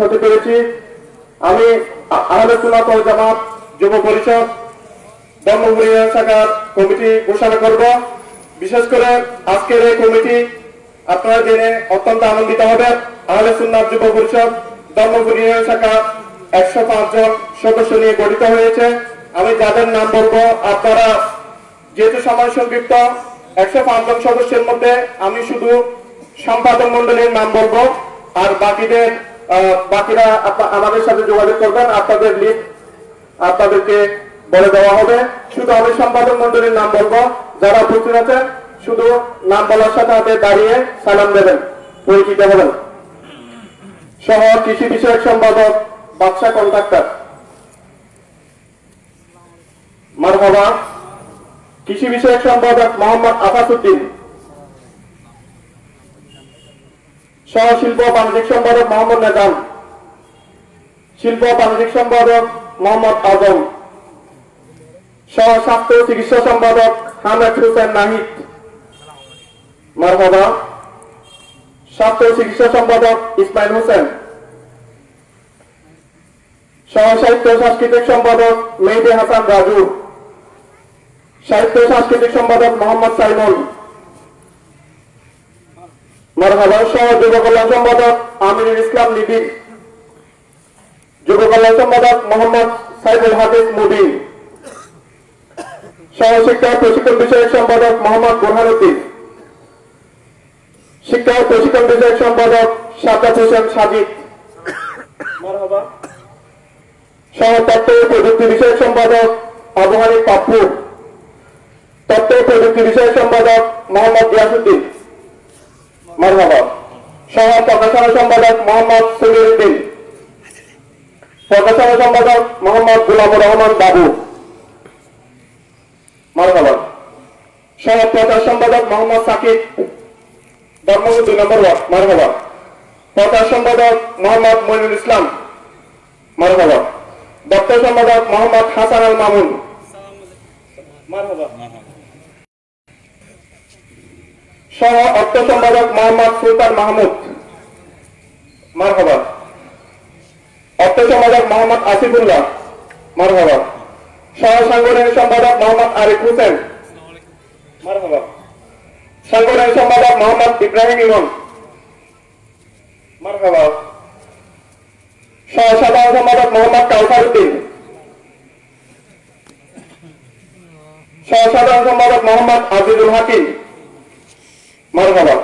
হতে পেরেছি। আমি আহলে সুন্নাত ওয়াল জামাত যুব পরিষদ ব্রহ্মপুর ইউনিয়ন শাখার কমিটি ঘোষণা করব। বিশেষ করে আজকের এই কমিটি আপনারা জেনে অত্যন্ত আনন্দিত হবেন। আহলে সুন্নাত যুব পরিষদ ব্রহ্মপুর ইউনিয়ন শাখা 105 জন সদস্য নিয়ে গঠিত হয়েছে। আমি যাদের নাম বলবো আপনারা যেহেতু সময় সংক্ষিপ্ত 105 জন সদস্যের মধ্যে আমি শুধু সম্পাদক মন্ডলীর নাম বলবো, আর বাকিরা আমাদের সাথে যোগাযোগ করবেন। আপনাদের লিস্ট আপনাদেরকে বলে দেওয়া হবে। শুধু আমি সম্পাদক মন্ডলীর নাম বলবো, যারা উপস্থিত আছেন শুধু নাম বলার সাথে সাথে দাঁড়িয়ে সালাম দেবেন, পরিচিত হবেন। সহ কৃষি বিষয়ক সম্পাদক বাদশা কন্ট্রাক্টর মারহাবা। কৃষি বিষয়ক সম্পাদক মোহাম্মদ আফাসউদ্দিন। সহ শিল্প বাণিজ্যিক সম্পাদক মোহাম্মদ নেজাম। শিল্প বাণিজ্যিক সম্পাদক মোহাম্মদ আজম। সহ স্বাস্থ্য চিকিৎসা সম্পাদক হামেদ হোসেন নাহিদ মারহাবা। স্বাস্থ্য চিকিৎসা সম্পাদক ইসমাইল হোসেন। সহ সাহিত্য সাংস্কৃতিক সম্পাদক মেহেদী হাসান রাজু। সাহিত্য সাংস্কৃতিক সম্পাদক মোহাম্মদ সাইমন মারহাবা। সহ যুব কল্যাণ সম্পাদক আমিনুল ইসলাম নিবিড়। যুব কল্যাণ সম্পাদক মোহাম্মদ সাইদুল হাদিস মুবিন। সহ শিক্ষা প্রশিক্ষণ বিষয়ক সম্পাদক মোহাম্মদ বুরহানুদ্দিন। শিক্ষা প্রশিক্ষণ বিষয়ক সম্পাদক সাজ্জাদ হোসেন সাজিদ মারহাবা। সহ তথ্য প্রযুক্তি বিষয়ক সম্পাদক আবু হানিফ পাপ্পু। তথ্য প্রযুক্তি বিষয়ক সম্পাদক মোহাম্মদ গিয়াসউদ্দিন মারহাবা। সহ প্রকাশনা সম্পাদক মোহাম্মদ সগীরউদ্দিন। প্রকাশনা সম্পাদক মোহাম্মদ গোলামুর রহমান বাবু মারহাবা। সহ প্রচার সম্পাদক মোহাম্মদ সাকিব ধর্মপুর 2 নম্বর ওয়ার্ড মারহাবা। প্রচার সম্পাদক মোহাম্মদ মইনুল ইসলাম মারহাবা। দপ্তর সম্পাদক মোহাম্মদ হাসান আল মামুন মারহাবা। সহ অর্থ সম্পাদক মোহাম্মদ সুলতান মাহমুদ মারহাবা। অর্থ সম্পাদক মোহাম্মদ আসিফুল্লাহ মারহাবা। সহ সাংগঠনিক সম্পাদক মোহাম্মদ আরিফ হোসেন মারহাবা। সাংগঠনিক সম্পাদক মোহাম্মদ ইব্রাহিম ইমন মারহাবা। সহ সাধারণ সম্পাদক মোহাম্মদ কাউসার উদ্দিন। সহ সাধারণ সম্পাদক মোহাম্মদ আজিজুল হাকিম মারহাবা।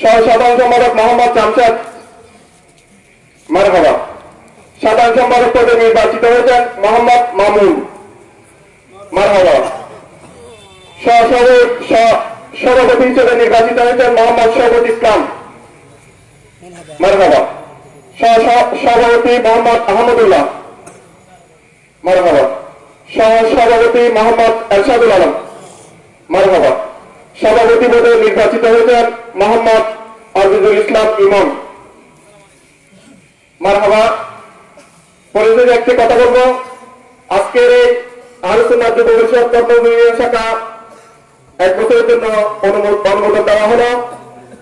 সহ সাধারণ সম্পাদক মোহাম্মদ জামশেদ মারহাবা। সাধারণ সম্পাদক পদে নির্বাচিত হয়েছেন মোহাম্মদ মামুন মারহাবা। সভাপতি হিসেবে নির্বাচিত হয়েছেন মোহাম্মদ শওকত ইসলাম মারহাবা। সভাপতি মোহাম্মদ আহমদুল্লাহ মারহাবা। সভাপতি মোহাম্মদ এরশাদুল আলম মারহাবা। সভাপতি পদে নির্বাচিত হয়েছেন মোহাম্মদ আজিজুল ইসলাম ইমন মারহাবা। পরিষদে একটি কথা বলবো, আজকের এই আহলে সুন্নাত যুব পরিষদ ব্রহ্মপুর শাখা 1 বছরের জন্য অনুমোদন দেওয়া হলো।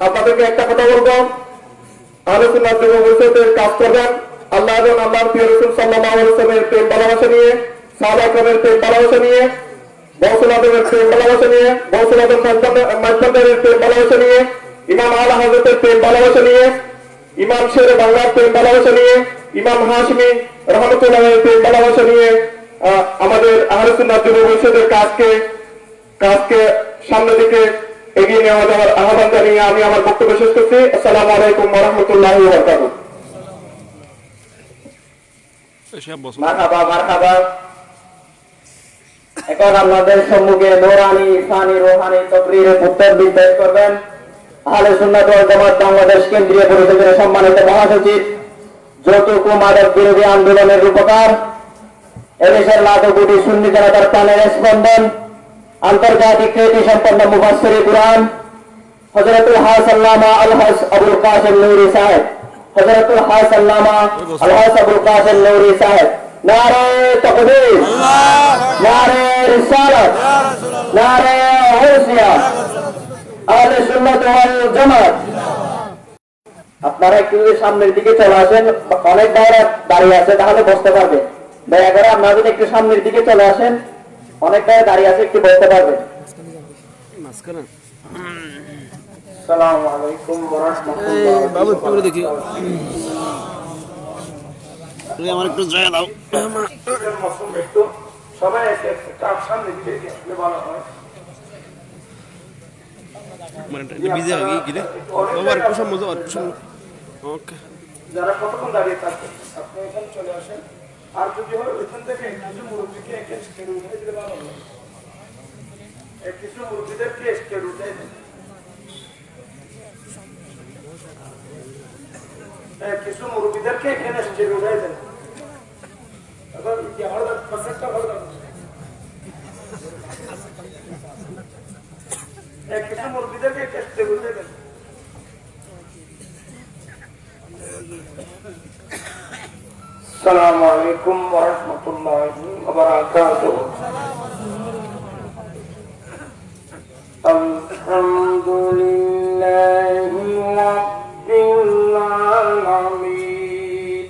আপনাদেরকে একটা কথা বলবো, আহলে সুন্নাত যুব পরিষদের কাজ করবেন আল্লাহ এবং আল্লাহর প্রিয় রাসূল সাল্লাল্লাহু আলাইহি ওয়াসাল্লামের প্রেম ভালোবাসা নিয়ে, সাহাবা کرامের প্রেম ভালোবাসা নিয়ে, গৌসুল আজমের প্রেম ভালোবাসা নিয়ে, গৌসুল আজম মাইজভান্ডারের প্রেম ভালোবাসা নিয়ে, ইমাম আলা হযরতের প্রেম ভালোবাসা নিয়ে, ইমাম শেরে বাংলার প্রেম ভালোবাসা নিয়ে, ইমাম হাশমি রহমতুল্লাহের প্রেম ভালোবাসা নিয়ে আমাদের আহলে সুন্নাত যুব পরিষদের কাজকে সামনের দিকে এগিয়ে নেওয়া যাওয়ার আহ্বান জানিয়ে আমি আমার বক্তব্য শেষ করছি। আসসালামু আলাইকুম ওয়া রাহমাতুল্লাহি ওয়া বারাকাতুহু। মারহাবা মারহাবা। এখন আপনাদের সম্মুখে নূরানি ইরফানি রূহানি তাকরীরের বক্তব্য পেশ করবেন আহলে সুন্নাত ওয়াল জামাত বাংলাদেশ কেন্দ্রীয় পরিষদের সম্মানিত মহাসচিব, যৌতুক ও মাদক বিরোধী আন্দোলনের রূপকার, এদেশের লাখো কোটি সুন্নি জনতার প্রাণের স্পন্দন, আন্তর্জাতিক খ্যাতি সম্পন্ন মুফাসসিরে কুরআন হযরতুল হাস আল্লামা আল-হাস আবুল কাসিম নূরি সাহেব, হযরতুল হাস আল্লামা আল-হাস আবুল কাসিম নূরি সাহেব। নারে তাকবীর, নারে রিসালাত, নারে হুসিয়া। আহলে সুন্নাত ওয়াল জামাত আপনারা একটু যদি সামনের দিকে চলে আসেন, অনেক ভাইরা দাঁড়িয়ে আছে, তাহলে বসতে পারবেন। দয়া করে আপনারা যদি একটু সামনের দিকে চলে আসেন, অনেক ভাইরা দাঁড়িয়ে আছে, একটু বসতে পারবেন। আসসালামু আলাইকুম ওয়া রাহমাতুল্লাহি বাবু একটু করে দেখি, আমার একটু জায়গা দাও। একটু সবাই তার সামনে দিকে আসলে ভালো হয়। মানে বিজি হয়ে গিয়ে গিয়ে বাবু আর একটু সামনে যাও, আর একটু সামনে। ওকে, যারা কতক্ষণ দাঁড়িয়ে থাকবেন আপনি এখানে চলে আসেন, আর যদি হয় ওইখান থেকে কিছু মুরব্বীকে স্টেজে উঠে দিলে ভালো হয়। কিছু মুরব্বীদেরকে স্টেজে উঠে দেন, কিছু মুরব্বীদেরকে এখানে স্টেজে উঠে দেন। কিছু মুরব্বীদেরকে স্টেজে উঠে দেন। السلام عليكم ورحمة الله وبركاته. الحمد لله رب العالمين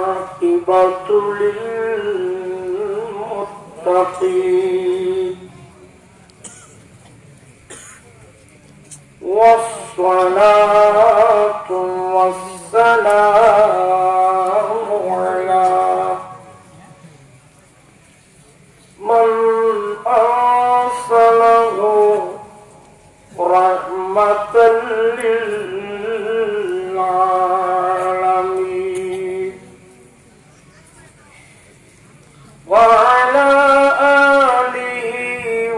والعاقبة للمتقين والصلاة والسلام على من أرسله رحمة للعالمين وعلى آله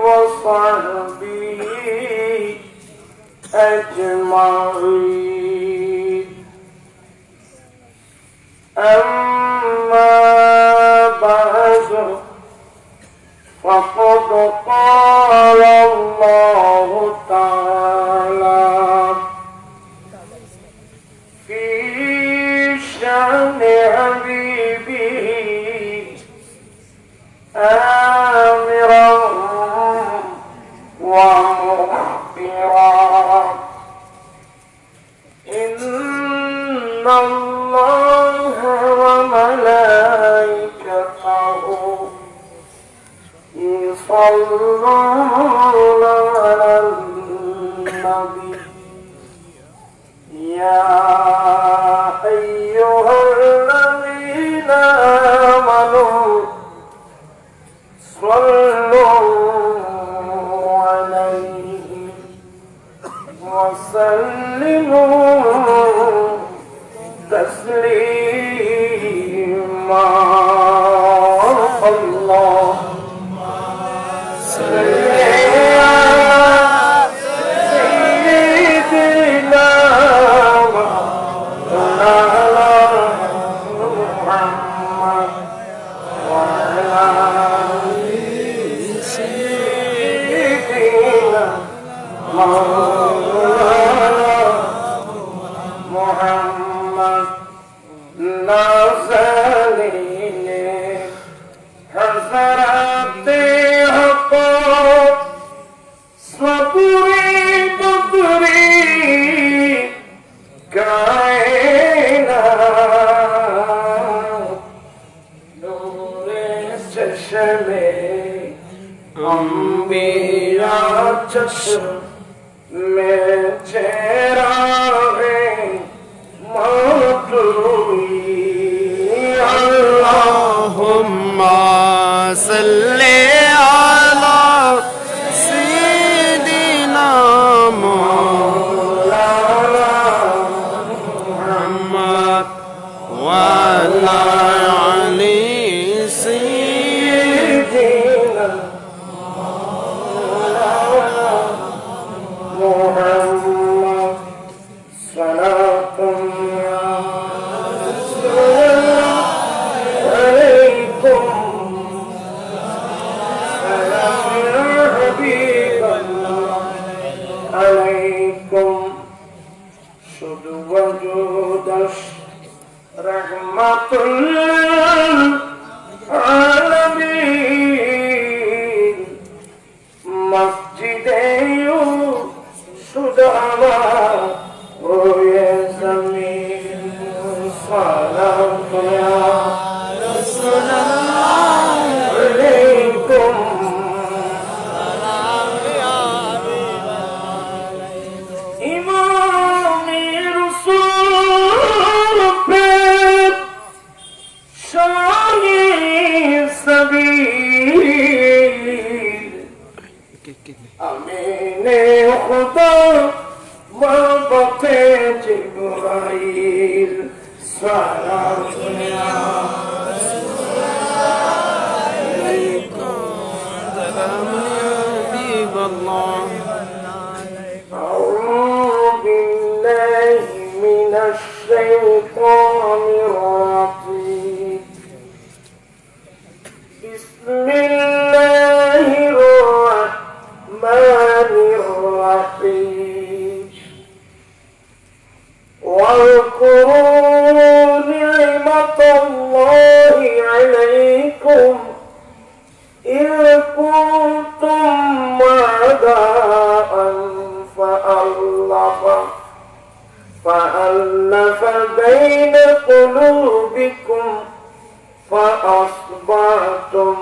وصحبه أجمعين. أما بعد فقد قال الله تعالى في شأن حبيبه آمرا ومخبرا إن الله وملائكته يصلون على النبي يا أيها الذين آمنوا صلوا عليه وسلموا تسليما. اللهم صل على سيدنا مولانا محمد وعلى سيدنا مولانا محمد نازلين حضرت حق صبري بدري كائنات نور چشمه انبیاء چشم میں چراغے مطلوعی. اللهم صل على سيدنا مولانا محمد وعلى آل سيدنا محمد صلاة عليكم سلام حبيب الله عليكم شد وجودش رحمة العالمين مسجد روئے زمین سلام یا رسول اللہ علیکم امام رسول پہ شاہ سبیل امین خدا محبت جبرائیل سلام یا أعوذ بالله من الشيطان الرجيم بسم الله الرحمن الرحيم واذكروا نعمة الله عليكم إذ كنتم أعداء فألف بين قلوبكم فأصبحتم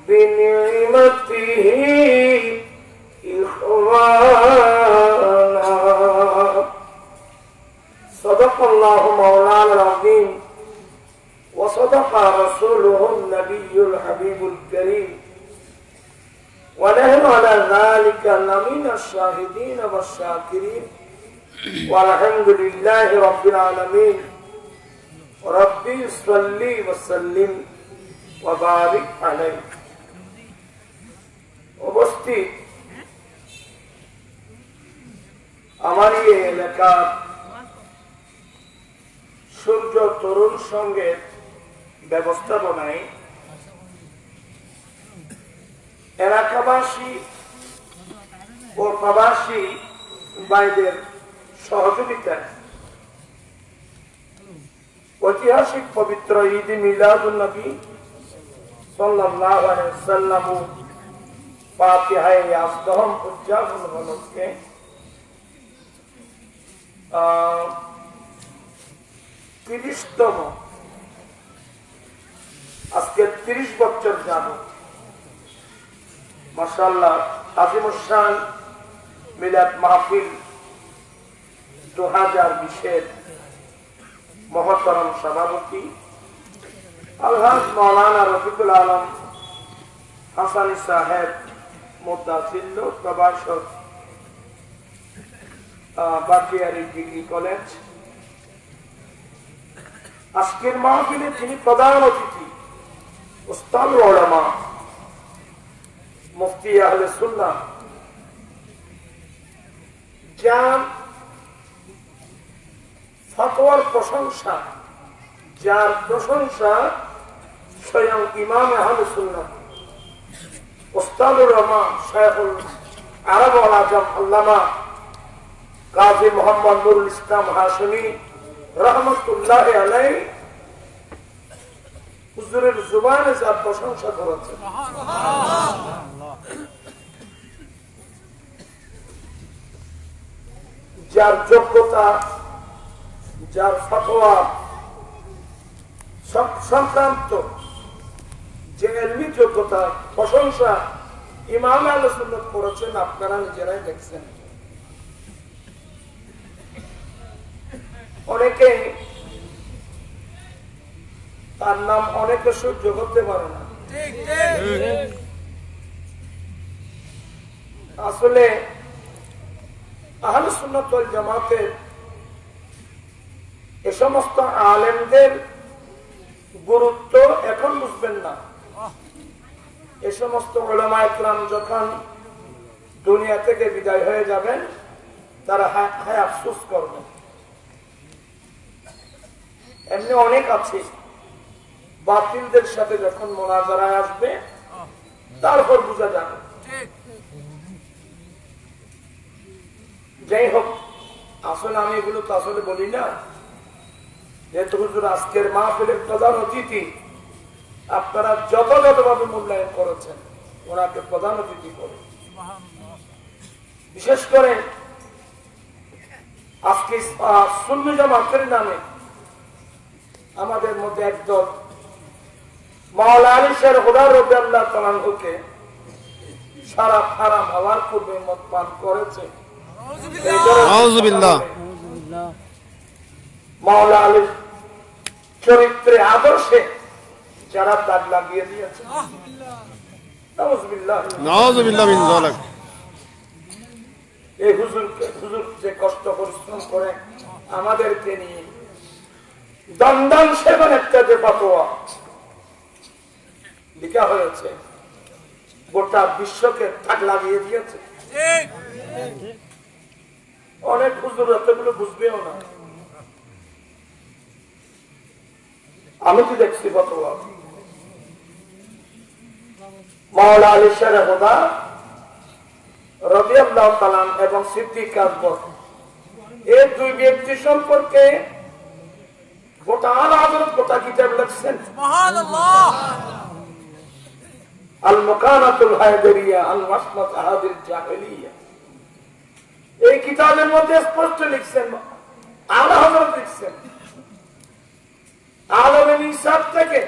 بنعمته إخوانا صدق الله مولانا العظيم وصدق رسوله النبي الحبيب الكريم ونحن على ذلك لمن الشاهدين والشاكرين والحمد لله رب العالمين ربي صل وسلم وبارك عليه উপস্থিত আমার এই এলাকার সূর্য তরুণ সঙ্গের ব্যবস্থাপনায় এলাকাবাসী ও প্রবাসী ভাইদের সহযোগিতায় ঐতিহাসিক পবিত্র ঈদ মিলাদুন নবী সাল্লাল্লাহু আলাইহি ওয়াসাল্লাম ফাতিহায়ে আসদহম উদযাপন উপলক্ষে 30তম আজকে 30 বছর যাবত মাশাআল্লাহ আজিমুশান মিলাদ মাহফিল 2020 মহতরম সভাপতি আলহাজ মাওলানা রফিকুল আলম হাসানি সাহেব মুদাসিল্ল প্রভাষক বাকিয়ারি ডিগ্রি কলেজ আজকের মাহফিলে যিনি প্রধান অতিথি উস্তাদুল উলামা মুফতি আহলে সুন্নাহ যার ফতোয়ার প্রশংসা যার প্রশংসা স্বয়ং ইমাম আহলে সুন্নাহ উস্তাদুল উলামা শায়খুল আরব ওয়াল আজম আল্লামা কাজী মোহাম্মদ নুরুল ইসলাম হাশমি রহমতুল্লাহ আলাইহি হুজুরের জুবানে যা প্রশংসা করেছেন যার যোগ্যতা যার ফতোয়া সংক্রান্ত যে ইলমি যোগ্যতা প্রশংসা ইমাম আহলে সুন্নাত করেছেন আপনারা নিজেরাই দেখছেন। অনেকে তার নাম অনেকে সহ্য করতে পারে না, আসলে আহলে সুন্নাত ওয়াল জামাতের এ সমস্ত আলেমদের গুরুত্ব এখন বুঝবেন না। এ সমস্ত উলামা ইকরাম যখন দুনিয়া থেকে বিদায় হয়ে যাবেন তারা হায় আফসোস করবেন। এমনি অনেক আছে বাতিলদের সাথে যখন মোনাজারায় আসবে তারপর বোঝা যাবে। যাই হোক, আসলে আমি এগুলো তো আসলে বলি না, যেহেতু হুজুর আজকের মাহফিলের প্রধান অতিথি, আপনারা যথাযথভাবে মূল্যায়ন করেছেন ওনাকে প্রধান অতিথি করে। বিশেষ করে আজকে সুন্নি জামাতের নামে আমাদের মধ্যে একদল মাওলানা আলী শের হুদা রাদিয়াল্লাহু তাআলা আনহুকে সারা হারাম হওয়ার পূর্বে মদ পান করেছে। আউযুবিল্লাহ। মাওলানা আলীর চরিত্রে আদর্শে যারা দাগ লাগিয়ে দিয়েছে, নাউযুবিল্লাহ। নাউযুবিল্লাহ মিন যালিক। এই হুজুর যে কষ্ট পরিশ্রম করে আমাদেরকে নিয়ে দন্দন সেবন একটা যে ফতোয়া লেখা হয়েছে, গোটা বিশ্বকে দাগ লাগিয়ে দিয়েছে। অনেক হুজুর এতগুলো বুঝবেও না। আমি তো দেখছি ফতোয়া মাওলানা আলী শের হুদা রাদিয়াল্লাহু তাআলা এবং সিদ্দিক আকবর এই দুই ব্যক্তি সম্পর্কে গোটা হযরত গোটা কিতাব লিখছেন। সুবহানাল্লাহ। আল মুকানাতুল হায়দারিয়া আল ওয়াসমাত আহাদিল জাহিলিয়া, এই কিতাবের মধ্যে স্পষ্ট লিখছেন, আলা হযরত লিখছেন আলমে নিসাব থেকে,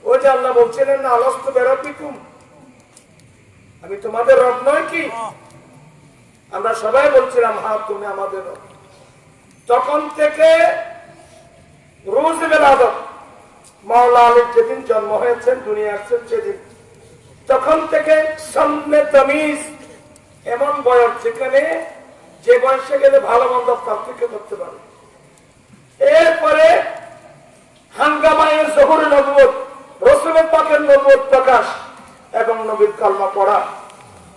ওই যে আল্লাহ বলছিলেন না আলাস্তু বিরাব্বিকুম, আমি তোমাদের রব নয় কি? আমরা সবাই বলছিলাম হ্যাঁ তুমি আমাদের রব। তখন থেকে রোজ বেলাদত মাওলানা আলীর যেদিন জন্ম হয়েছেন, দুনিয়া আসছেন সেদিন, তখন থেকে সামনে তামিজ এমন বয়স যেখানে যে বয়সে গেলে ভালো মন্দ পার্থক্য করতে পারে। এরপরে হাঙ্গামায়ের জহুর নবুয়ত, রাসূলের পাকের নবুয়ত প্রকাশ এবং নবীর কালমা পড়া,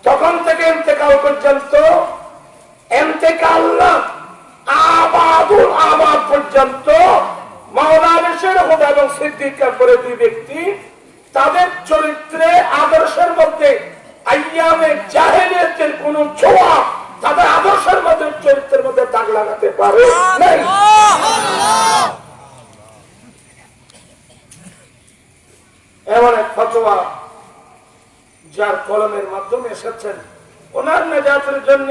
তখন থেকে ইন্তেকাল পর্যন্ত, ইন্তেকাল না আবাদুল আবাদ পর্যন্ত মাওলানা আলী শের হুদা এবং সিদ্দিক আকবরের দুই ব্যক্তি তাদের চরিত্রে আদর্শের মধ্যে আইয়ামে জাহেলিয়াতের কোন ছোঁয়া তাদের আদর্শের মধ্যে চরিত্রের মধ্যে দাগ লাগাতে পারে নাই। এমন এক ফতোয়া যার কলমের মাধ্যমে এসেছেন, ওনার নাজাতের জন্য,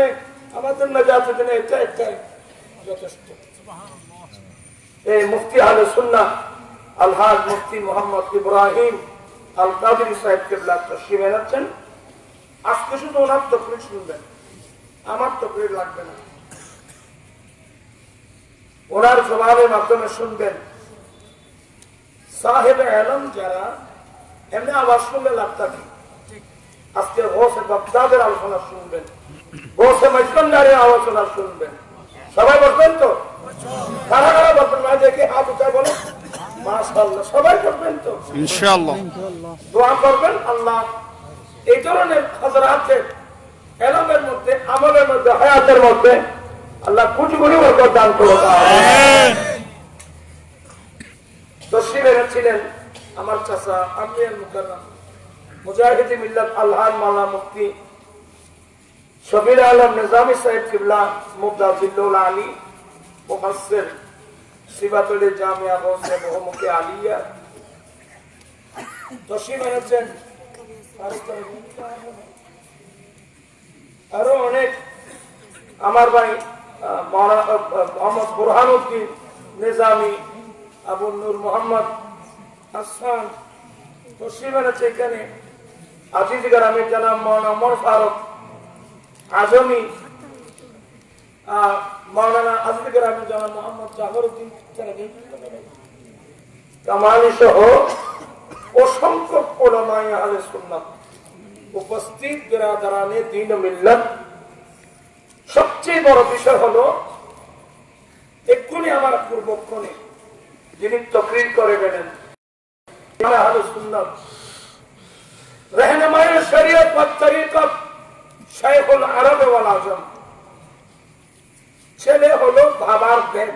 আমাদের নাজাতের জন্য এটা একটাই যথেষ্ট। এই মুফতি আহলে সুন্নাহ আলহাজ মুফতি মোহাম্মদ ইব্রাহিম আল কাদরি সাহেব কিবলা তশরিফ এনেছেন। আজকে শুধু ওনার তকরির শুনবেন, আমার তকরির লাগবে না। ওনার জবাবের মাধ্যমে শুনবেন। সাহেবে আলম যারা এমনি আওয়াজ শুনলে লাভ থাকে, আজকে গোসে বাগদাদের আলোচনা শুনবেন, গোসে মজকন্দারের আলোচনা শুনবেন। সবাই বলবেন তো? কারা কারা বলবেন না? দেখে হাত উঠায় বলেন মাশাআল্লাহ। সবাই করবেন তো ইনশাআল্লাহ? দোয়া করবেন আল্লাহ এই ধরনের হযরতের ইলমের মধ্যে, আমলের মধ্যে, হায়াতের মধ্যে আল্লাহ কোটি কোটি বরকত দান করুন। আমিন। তশরিফ এনেছিলেন আমার চাচা আমির মুকাররম মুজাহিদি মিল্লাত আলহাজ মাওলানা মুফতি শফির আলম নিজামী সাহেব কিবলা মুফতাজিলুল আলী মুফাসসির সিবাতুল জামিয়া গোসে বহুমুখী আলিয়া তশরিফ এনেছেন। আরো অনেক আমার ভাই মাওলানা মোহাম্মদ বুরহানুদ্দিন নিজামী, আবু নূর মোহাম্মদ হাসান তশরিফ এনেছে এখানে। আজিজ গ্রামের জনাব মাওলানা ওমর ফারুক আজমি, মাওলানা আজিজ গ্রামের জনাব মোহাম্মদ জাফরউদ্দিন কামালি সহ অসংখ্য উলামায়ে আহলে সুন্নাত উপস্থিত, বিরাদারানে দ্বীন ও মিল্লাত। সবচেয়ে বড় বিষয় হলো এক্ষুনি আমার পূর্বক্ষণে যিনি তকরির করে গেলেন আহলে সুন্নাত रहनुमाए शरीयत व तरीकत शाइखुल अरब ওয়াল আজম, ছেলে হলো বাবার বেদ।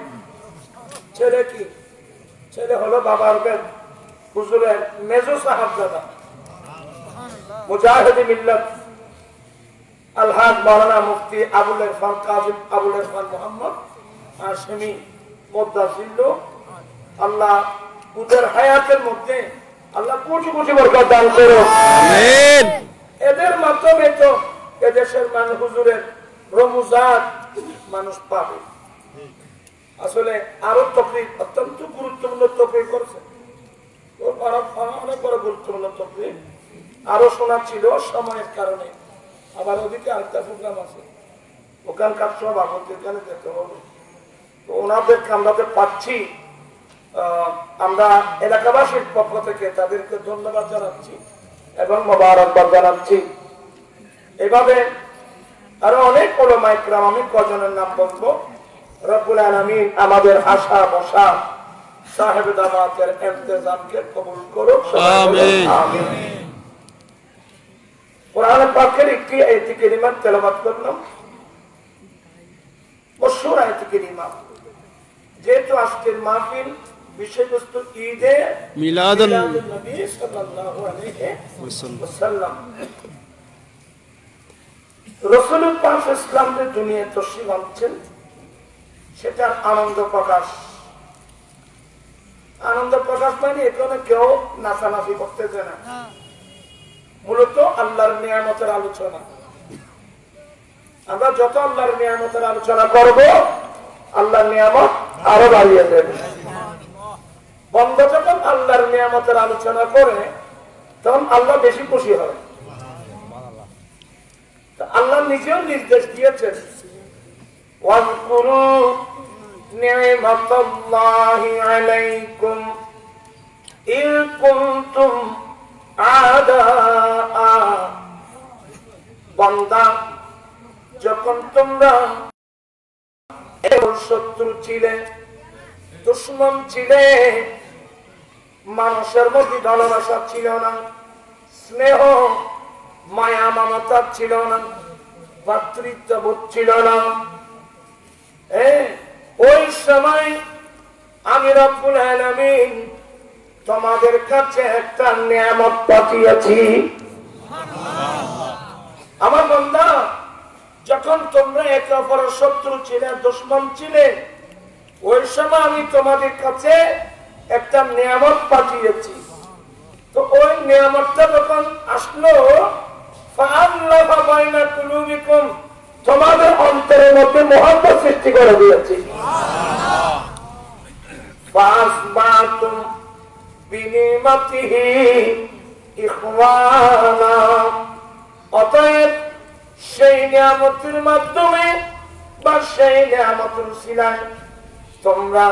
ছেলে কি? ছেলে হলো বাবার বেদ। হুজুরের মেজো সাহাবজাদা মুজাহিদি মিল্লাত আলহাজ মাওলানা মুফতি আবুল ইরফান কাজী আবুল ইরফান মোহাম্মদ হাশমি মুদাজিল্লু। আল্লাহ ওদের হায়াতের মধ্যে আল্লাহ কোটি কোটি বরকত দান করুন। আমিন। এদের মাধ্যমে তো এদেশের মানুষ হুজুরের রমজান মানুষ পাবে। আসলে আরো তকরির অত্যন্ত গুরুত্বপূর্ণ তকরির করছে, অনেক বড় গুরুত্বপূর্ণ তকরির। আরো শোনা ছিল সময়ের কারণে, আবার ওদিকে আরেকটা প্রোগ্রাম আছে, ওখানকার সভাপতি এখানে যেতে হবে। তো ওনাদেরকে আমরা পাচ্ছি, আমরা এলাকাবাসীর পক্ষ থেকে তাদেরকে ধন্যবাদ জানাচ্ছি এবং মোবারকবাদ জানাচ্ছি। এভাবে আরো অনেক ওলামা ইকরাম, আমি কজনের নাম বলবো। রব্বুল আলামিন আমাদের আশা বসা সাহেব দাওয়াতের ইন্তজামকে কবুল করুক, আমিন আমিন। কোরআন পাকের একটি আয়াত কারিমা তেলাওয়াত করলাম, মশহুর আয়াত কারিমা। যেহেতু আজকের মাহফিল বিষয়বস্তু ঈদে মিলাদুন নবী সাল্লাল্লাহু আলাইহি ওয়াসাল্লাম, রাসূল পাক ইসলামের দুনিয়ায় তশরিফ আনছেন, সেটার আনন্দ প্রকাশ। আনন্দ প্রকাশ মানে এখানে কেউ নাচানাচি করতেছে না, মূলত আল্লাহর নিয়ামতের আলোচনা। আমরা যত আল্লাহর নিয়ামতের আলোচনা করব, আল্লাহর নিয়ামত আরো বাড়িয়ে দেবে। বন্ধ যখন আল্লাহর নিয়ামতের আলোচনা করে, তখন আল্লাহ বেশি খুশি হয়। আল্লাহ নিজেও নির্দেশ দিয়েছেন, ওয়াজকুরু নি'মাতাল্লাহি আলাইকুম ইয কুনতুম আ'দাআ। বান্দা, যখন তোমরা শত্রু ছিলে, দুশমন ছিলে, মানুষের মধ্যে ভালোবাসা ছিল না, স্নেহ মায়া মমতা ছিল না, ভাতৃত্ববোধ ছিল না, ওই সময় আমি রব্বুল আলামিন তোমাদের কাছে একটা নিয়ামত পাঠিয়েছি। আমার বান্দা, যখন তোমরা একে অপরের শত্রু ছিলে, দুশমন ছিলে, ওই সময় আমি তোমাদের কাছে একটা নিয়ামত পাঠিয়েছি। তো ওই নিয়ামতটা যখন আসলো, ফাআল্লাফা বাইনা কুলুবিকুম, তোমাদের অন্তরের মধ্যে মহব্বত সৃষ্টি করে দিয়েছি। ফাসবাতুম বিনিমাতিহি ইখওয়ানা, অতএব সেই নিয়ামতের মাধ্যমে বা সেই নিয়ামতের উসিলায় তোমরা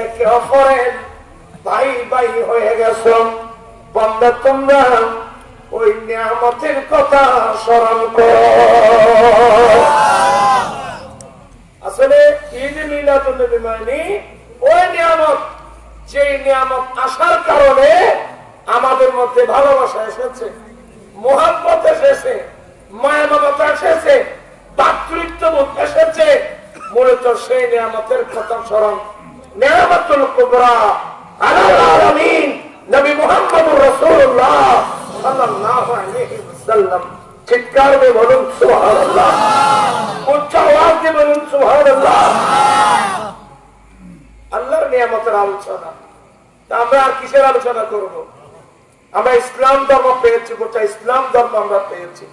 একে অপরের ভাই ভাই হয়ে গেছো। বান্দা, তোমরা ওই নিয়ামতের কথা স্মরণ করো। আসলে ঈদ মিলাদুন নবী মানে ওই নিয়ামত, যে নিয়ামত আসার কারণে আমাদের মধ্যে ভালোবাসা এসেছে, মুহাব্বত এসেছে, মায়া মমতা এসেছে, ভাতৃত্ববোধ এসেছে। মূলত সেই নিয়ামতের কথা স্মরণ। নিয়ামতুল কুবরা আলাল আলামিন নবী মুহাম্মদুর রাসূলুল্লাহ সাল্লাল্লাহু আলাইহি ওয়াসাল্লাম। চিৎকার দিয়ে বলুন সুবহানাল্লাহ, উচ্চ আওয়াজ দিয়ে বলুন সুবহানাল্লাহ। আল্লাহর নিয়ামতের আলোচনা। আমরা আর কিসের আলোচনা করব? আমরা ইসলাম ধর্ম পেয়েছি, গোটা ইসলাম ধর্ম আমরা পেয়েছি,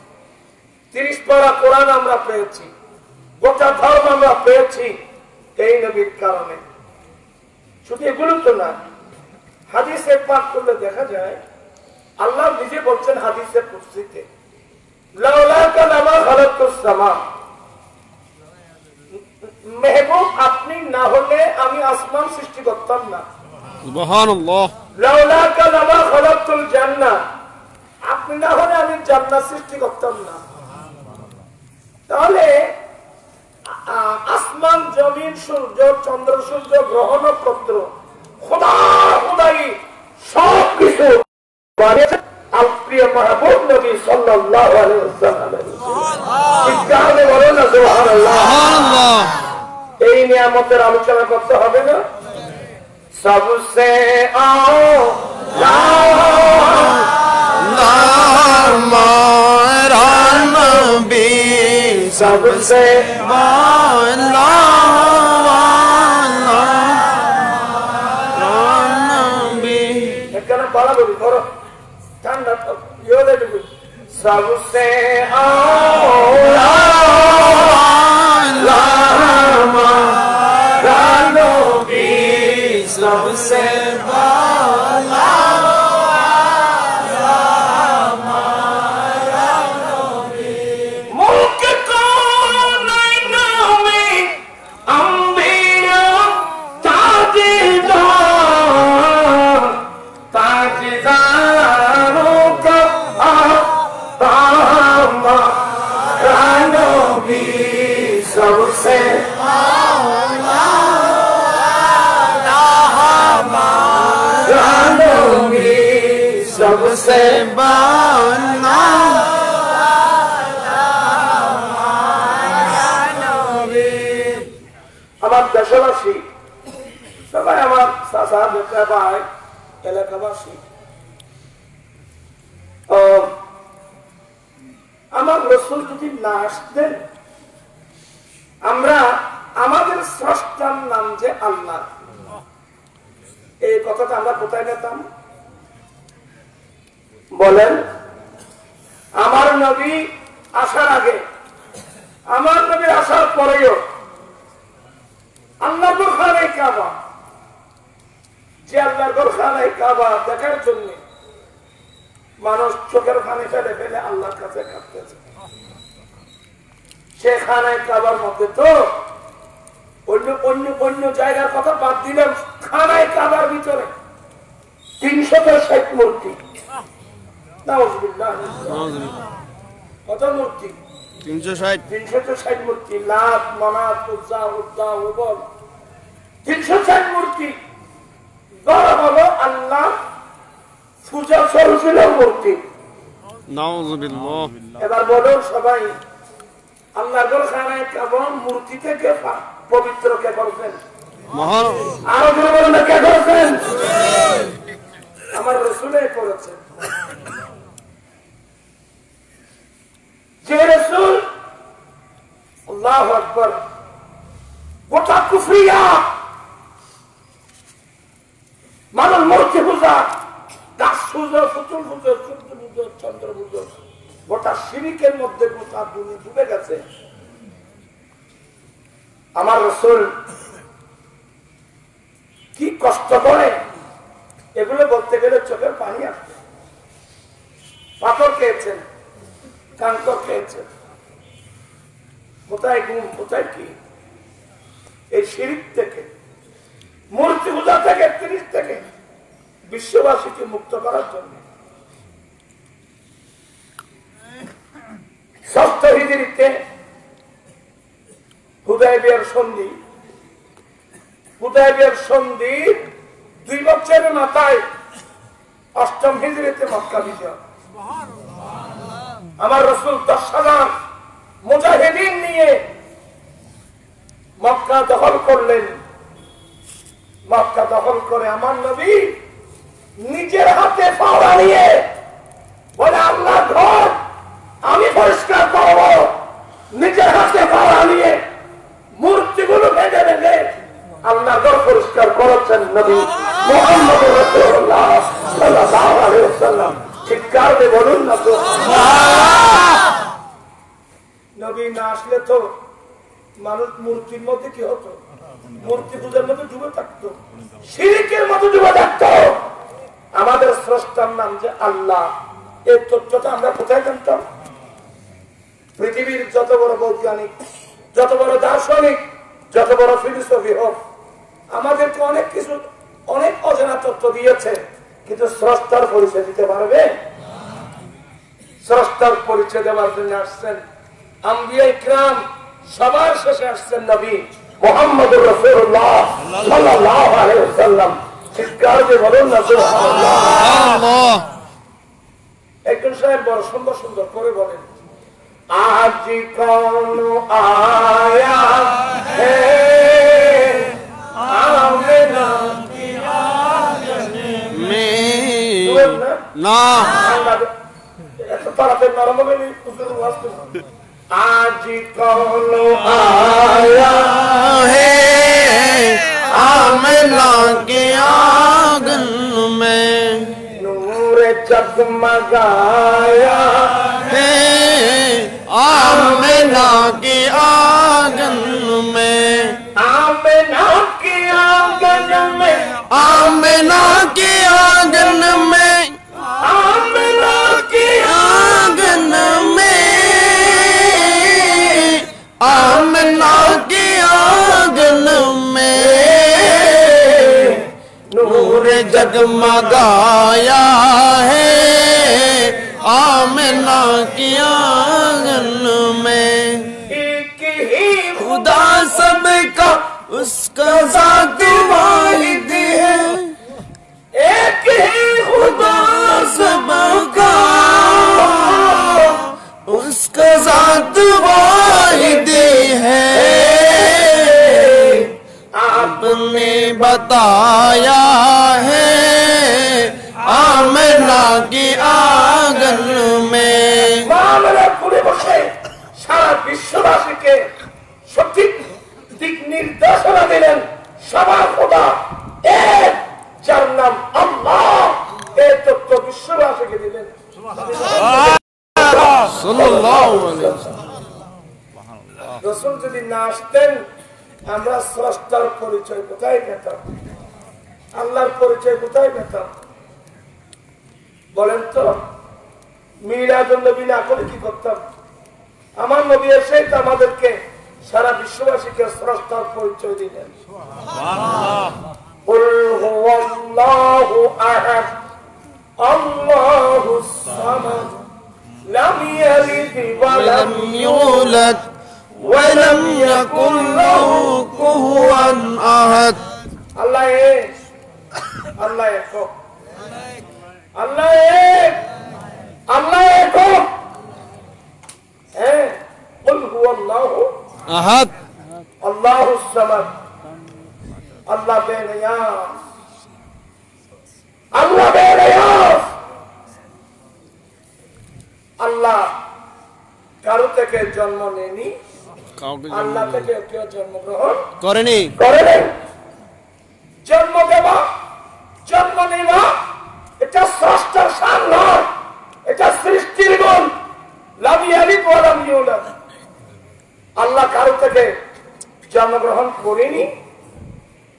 30 পারা কোরআন আমরা পেয়েছি, গোটা ধর্ম আমরা পেয়েছি এই নবীর কারণে। শুধু এগুলো তো না, হাদিসে পাঠ করলে দেখা যায় আল্লাহ নিজে বলছেন হাদিসে কুদসিতে, লাউলাকা লামা খালাকতুস সামা, মেহবুব আপনি না হলে আমি আসমান সৃষ্টি করতাম না। সুবহানাল্লাহ। লাউলাকা লামা খালাকতুল জান্নাহ, আপনি না হলে আমি জান্নাত সৃষ্টি করতাম না। তাহলে আসমান, জমিন, সূর্য, চন্দ্র, সূর্য, গ্রহ, নক্ষত্র, খোদা খোদাই সবকিছু প্রিয় মাহবুব নবী সাল্লাল্লাহু আলাইহি ওয়াসাল্লাম। চিৎকারে বলেন না সুবহানাল্লাহ। এই নিয়ামতের আলোচনা করতে হবে না? সবসে আলা নবী सबसे এখানে বলা বলি ধরো ঠান্ডা सबसे आला सबसे बाला मुल्क कौनैन में अंबिया ताजदार ताजदारों का नबी सबसे सबसे बाला আমার দেশবাসী সবাই আমার চাচা বেটা ভাই এলাকাবাসী আমার রাসূল যদি না আসতেন আমরা আমাদের স্রষ্টার নাম যে আল্লাহ এই কথাটা আমরা কোথায় পেতাম বলেন আমার নবী আসার আগে আমার নবী আসার পরেও আল্লাহর খানায় কাবা যে আল্লাহর খানায় কাবা দেখার জন্য মানুষ চোখের পানি ফেলে ফেলে আল্লাহর কাছে কাঁদতেছে সে খানায় কাবার মধ্যে তো অন্য অন্য অন্য জায়গার কথা বাদ দিলাম খানায় কাবার ভিতরে 360 মূর্তি কত মূর্তি 360 মূর্তি লাত মানাত উজ্জা উদ্দা হুবল 360 মূর্তি গড়া হলো আল্লাহ পূজা সরছিল মূর্তি এবার বলো সবাই আল্লাহর খানায় কাবা মূর্তি থেকে পবিত্র কে করছেন আরো জোরে বলেন কে করছেন আমার রাসূলে করেছেন যে রাসূল আল্লাহু আকবার গোটা কুফরিয়া মানুষ মূর্তি পূজা গাছ পূজা পুতুল পূজা সূর্য পূজা চন্দ্র পূজা গোটা শিরিকের মধ্যে গোটা দুনিয়া ডুবে গেছে আমার রাসূল কি কষ্ট করে এগুলো বলতে গেলে চোখের পানি আসছে পাথর খেয়েছেন কাঙ্কর খেয়েছেন কোথায় গুম কোথায় কি এই শিরিক থেকে মূর্তি পূজা থেকে 30 থেকে বিশ্ববাসীকে মুক্ত করার জন্য 6 হিজরিতে হুদায়বিয়ার সন্ধি 2 বছরের মাথায় 8ম হিজরিতে মক্কা বিজয় আমার রাসূল 10,000 মুজাহিদিন নিয়ে মক্কা দখল করলেন মক্কা দখল করে আমার নবী নিজের হাতে পাওয়া নিয়ে বলে আল্লাহ ঘর আমি পরিষ্কার করব নিজের হাতে পাওয়া নিয়ে মূর্তিগুলো ভেঙে ভেঙে আল্লাহ ঘর পরিষ্কার করেছেন নবী মুহাম্মদ রাসূলুল্লাহ সাল্লাল্লাহু আলাইহি ওয়াসাল্লাম চিৎকার দিয়ে বলুন না তো নবী না আসলে তো মানুষ মূর্তির মধ্যে কি হতো মূর্তি পূজার মধ্যে ডুবে থাকতো শিরকের মধ্যে ডুবে থাকতো আমাদের স্রষ্টার নাম যে আল্লাহ এই তথ্যটা আমরা কোথায় জানতাম পৃথিবীর যত বড় বৈজ্ঞানিক যত বড় দার্শনিক যত বড় ফিলোসফি হোক আমাদেরকে অনেক কিছু অনেক অজানা তথ্য দিয়েছে কিন্তু স্রষ্টার পরিচয় দিতে পারবে স্রষ্টার পরিচয় দেওয়ার জন্য আসছেন আম্বিয়া ইকরাম সবার শেষে আসছেন নবী মুহাম্মদুর রাসূলুল্লাহ সাল্লাল্লাহু আলাইহি ওয়াসাল্লাম চিৎকার দিয়ে বলুন না সুবহানাল্লাহ একজন সাহেব বড় সুন্দর সুন্দর করে বলেন আজ কোন আয়া হে আমিনা কি আগন মে না এত তাড়াতাড়ি নরম হবে না কুসুর ওয়াজ आज कौन आया है आमना के आंगन में नूर जगमगाया है आमना के आंगन में आमना के आंगन में आमना के आंगन में, आमना के आंगन में, आमना के आंगन में नूर जगमगाया है, आमना के आंगन में। एक ही खुदा सबका उसका ज़ात वाहिद है, एक ही खुदा सबका उसका ज़ात वाहिद है। आपने बताया है आमना के आंगन में। মামলা করে বসে সারা বিশ্ববাসীকে সঠিক দিক নির্দেশনা দিলেন। সবার খোদা এক, যার নাম আল্লাহ, এই তথ্য বিশ্ববাসীকে দিলেন। সাল্লাল্লাহু আলাইহি রাসূল যদি না আসতেন আমরা স্রষ্টার পরিচয় কোথায় পেতাম? আল্লাহর পরিচয় কোথায় পেতাম বলেন তো? মিলাদুন নবী না করে কি করতাম? আমার নবী এসে তো আমাদেরকে সারা বিশ্ববাসীকে স্রষ্টার পরিচয় দিলেন। কুল হুয়াল্লাহু আহাদ আল্লাহুস সামাদ লাম ইয়ালিদ ওয়া লাম ولم يولد ولم يكن له كفوا أحد। আল্লাহ এক, আল্লাহ একক, আল্লাহ এক, আল্লাহ একক। হ্যাঁ, কুল হুয়াল্লাহু أحد আল্লাহুস সামাদ, আল্লাহ বেনিয়াস, আল্লাহ বেনিয়াস। আল্লাহ কারো থেকে জন্ম নেয়নি, আল্লাহ থেকে কেউ জন্মগ্রহণ করেনি। করে নেই। জন্ম দেওয়া, জন্ম নেওয়া এটা স্রষ্টার শান নয়, এটা সৃষ্টির গুণ। লাম ইয়ালিদ ওয়া লাম ইউলাদ। আল্লাহ কারো থেকে জন্মগ্রহণ করেনি,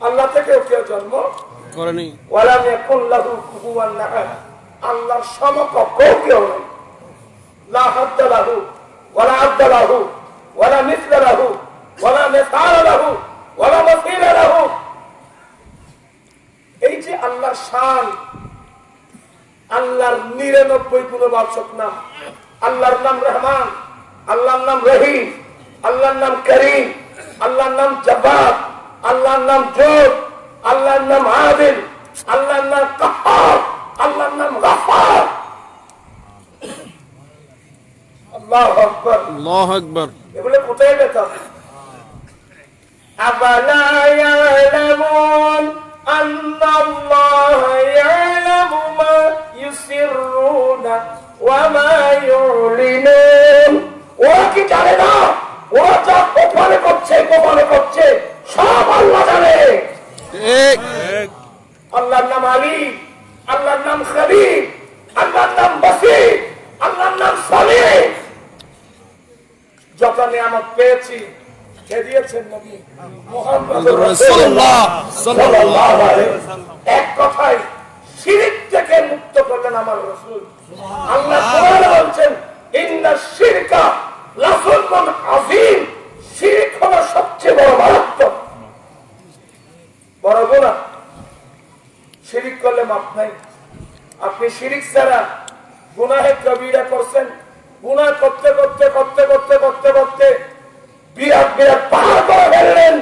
আল্লাহ থেকে কেউ জন্ম করেনি। ওয়া লাম ইয়াকুন লাহু কুফুয়ান আহাদ। আল্লাহর সমকক্ষ কেউ নেই। লা হাদ্দা লাহু ওয়ালা আদ্দা লাহু ওয়ালা মিসলা লাহু ওয়ালা মিসাল লাহু ওয়ালা মাসীল লাহু। এই যে আল্লাহর শান, আল্লাহর 99 গুণবাচক নাম। আল্লাহর নাম রহমান, আল্লাহর নাম রহিম, আল্লাহর নাম করিম, আল্লাহর নাম জব্বার, আল্লাহর নাম জোদ, আল্লাহর নাম আদিল, আল্লাহর নাম কাহ্হার, আল্লাহর নাম গফফার। আল্লাহু আকবার। আল্লাহু আকবার। এগুলো কোথায় পেতাম? আফালা ইয়ালামুন আন্নাল্লাহা ইয়ালামু মা ইউসিররুনা ওয়া মা ইউলিনুন। ওরা কি জানে না? ওরা যা গোপনে করছে, গোপনে করছে, সব আল্লাহ জানে। ঠিক। আল্লাহর নাম আলী, আল্লাহর নাম খবীর, আল্লাহর নাম বসীর, আল্লাহর নাম সামিঈ। যত নিয়ামত পেয়েছি কে দিয়েছেন? নবী মুহাম্মদুর রাসূলুল্লাহ সাল্লাল্লাহু আলাইহি ওয়াসাল্লাম। এক কথায় শিরক থেকে মুক্ত করলেন আমার রাসূল। আল্লাহ কোরআনে বলছেন ইন্নাশ শিরকা লাযুলমুন আযীম। শিরক হলো সবচেয়ে বড় মারাত্মক বড় গুনাহ। শিরক করলে মাফ নাই। আপনি শিরক ছাড়া গুনাহে কবিরা করছেন, গুনাহ করতে করতে করতে করতে করতে করতে বিরাট বিরাট পাহাড় করে ফেললেন।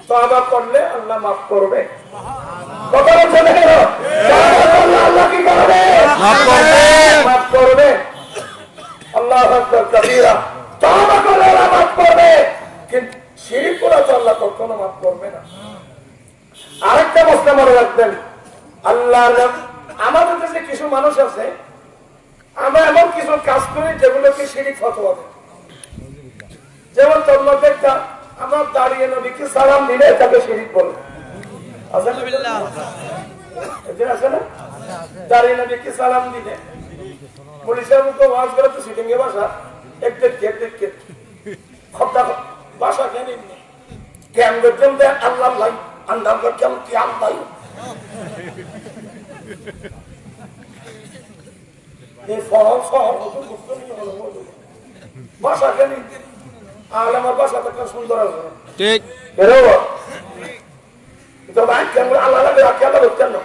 তওবা করলে আল্লাহ মাফ করবে। কথা বলছেন কেন? তওবা করলে আল্লাহ কি করবে? মাফ করবে। মাফ করবে। আল্লাহু আকবার কবীরা। তওবা করলে আল্লাহ মাফ করবে, কিন্তু শিরক করলে তো আল্লাহ কখনো মাফ করবে না। আরেকটা প্রশ্ন মনে রাখবেন, আল্লাহ আমাদের দেশে কিছু মানুষ আছে, আমরা এমন কিছু কাজ করি যেগুলোকে শিরক ফতোয়া দেয়। যেমন তোর মধ্যে একটা আমরা দাঁড়িয়ে নবীকে সালাম দিলে তাকে শিরক বলে। আছে না? দাঁড়িয়ে নবীকে সালাম দিলে পুলিশের মতো ওয়াজ করে তো সিটিংয়ে বাসা এক খবটা বাসা কেন জ্ঞান গর্জন দেয় আল্লাহ লাই আন্দাম গর্জন কি আল্লাহ এই ফল ফল বাসা কেন আর আমার বাসা তো একটা সুন্দর আছে ঠিক বেরোবো তো ভাই কেমন আল্লাহ লাগে আল্লাহ করতেন না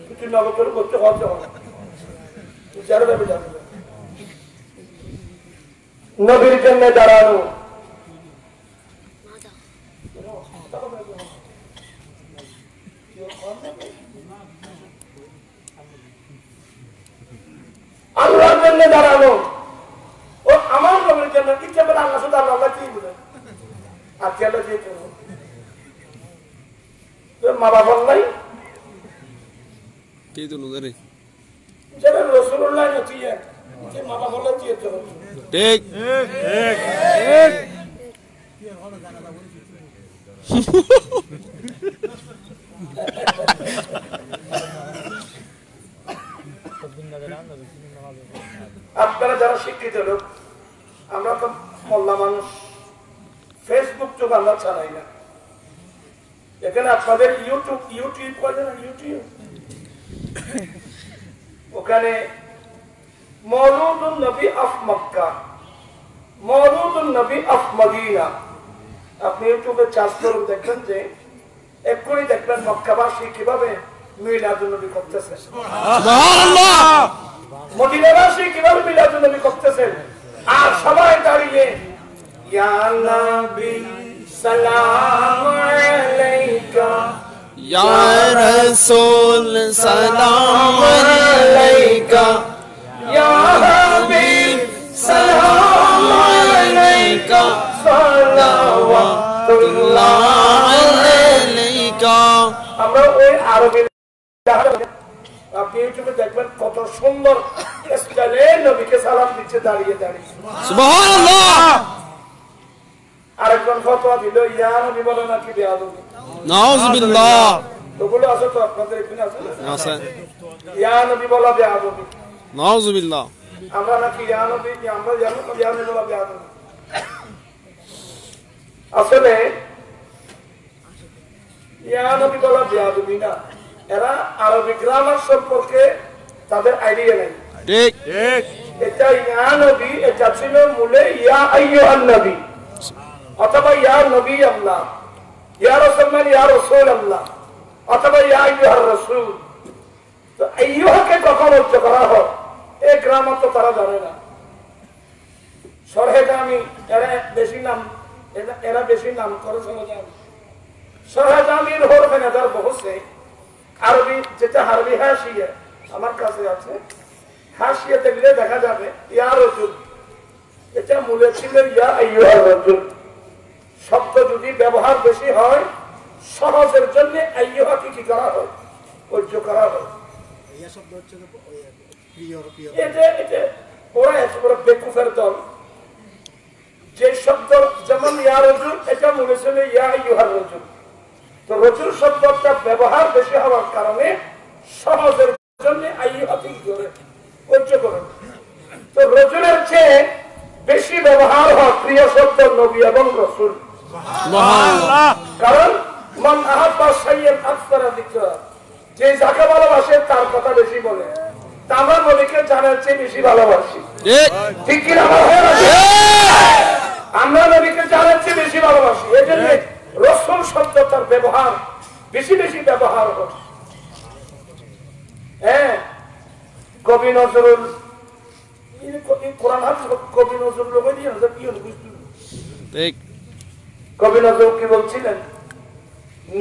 কিছু নগদ করে করতে হতে হবে যারা যাবে যাবে নবীর জন্য দাঁড়ানো আল্লাহর জন্য দাঁড়ানো ও আমার নবীর জন্য ইচ্ছা করে আল্লাহ শুধু আল্লাহ কি বলে আর কি আল্লাহ দিয়ে করবো মা বাবার নাই ঠিক তো নজরে যারা রসুল্লাহ নথিয়ে মা বাবার নাই দিয়ে ঠিক আপনারা যারা শিক্ষিত লোক আমরা তো মোল্লা মানুষ ফেসবুক তো আমরা চালাই না এখানে আপনাদের ইউটিউব করে না ইউটিউব ওখানে মওলুদুন নবী অফ মক্কা মওলুদুন নবী অফ মদিনা আপনি ইউটিউবে চার্জ করে দেখবেন যে এক্ষুনি দেখবেন মক্কাবাসী কিভাবে মিলাদুন নবী করতেছে সুবহানাল্লাহ মদিনাবাসী কিভাবে মিলাদুন নবী করতেছেন আর সবাই দাঁড়িয়ে ইয়া নবী সালাম আলাইকা ইয়া রাসূল সালাম আলাইকা ইয়া হাবিব সালাম আলাইকা সালাওয়াতুল্লাহ আলাইকা আমরা ওই আরবি আপনি ইউটিউবে দেখবেন কত সুন্দর স্টাইলে নবীকে সালাম দিচ্ছে দাঁড়িয়ে দাঁড়িয়ে সুবহানাল্লাহ আরেকজন ফতোয়া দিল ইয়া নবী বলে নাকি বেয়াদবি নাউযুবিল্লাহ ওগুলো আছে তো আপনাদের এখানে আছে আছে ইয়া নবী বলা বেয়াদবি নাউযুবিল্লাহ আমরা নাকি ইয়া নবী আমরা জানি ইয়া নবী বলা বেয়াদবি আসলে ইয়া নবী বলা বেয়াদবি না এরা আরবি গ্রামার সম্পর্কে তাদের আইডিয়া নেই ঠিক এটা ইয়া নবী এটা ছিল মূলে ইয়া আইয়ুহান নবী অথবা ইয়া নবী আল্লাহ ইয়া রাসূল মানে ইয়া রাসূল আল্লাহ অথবা ইয়া আইয়ুহার রাসূল তো আইয়ুহাকে কখন উচ্চ করা হয় এই গ্রামার তো তারা জানে না সরহেটা আমি এরা বেশি নাম করে চলে যান সরহেটা আমি হরফে নাজার বহুসে আরবি যেটা আরবি হাসিয়া আমার কাছে আছে হাসিয়া দেখলে দেখা যাবে ইয়া রাসূল এটা মূলে ছিল ইয়া আইয়ুহার রাসূল শব্দ যদি ব্যবহার বেশি হয় সহজের জন্য আইয়ুহাকে কি করা হয় উচ্চ করা হয় ওরা এত বড় বেকুফের দল যে শব্দ যেমন ইয়া রাসূল এটা মূলে ছিল ইয়া আইয়ুহার রাসূল তো রাসূল শব্দটা ব্যবহার বেশি হওয়ার কারণে সহজের জন্য আইয়ুহাকে কি করে উচ্চ করে তো রাসূলের চেয়ে বেশি ব্যবহার হয় প্রিয় শব্দ নবী এবং রাসূল সুবহানাল্লাহ কারণ মান আহাব্বা শাইয়ান আকসারা যিকরা যে যাকে ভালোবাসে তার কথা বেশি বলে তা আমরা নবীকে জানার চেয়ে বেশি ভালোবাসি ঠিক ঠিক কি না আমরা নবীকে জানার চেয়ে বেশি ভালোবাসি এই জন্য রাসূল শব্দটার ব্যবহার বেশি বেশি ব্যবহার হয় হ্যাঁ কবি নজরুল কোরআন হাদিস কবি নজরুল বলে দিয়ে না কি হলো বুঝলি ঠিক কবি নজরুল কি বলছিলেন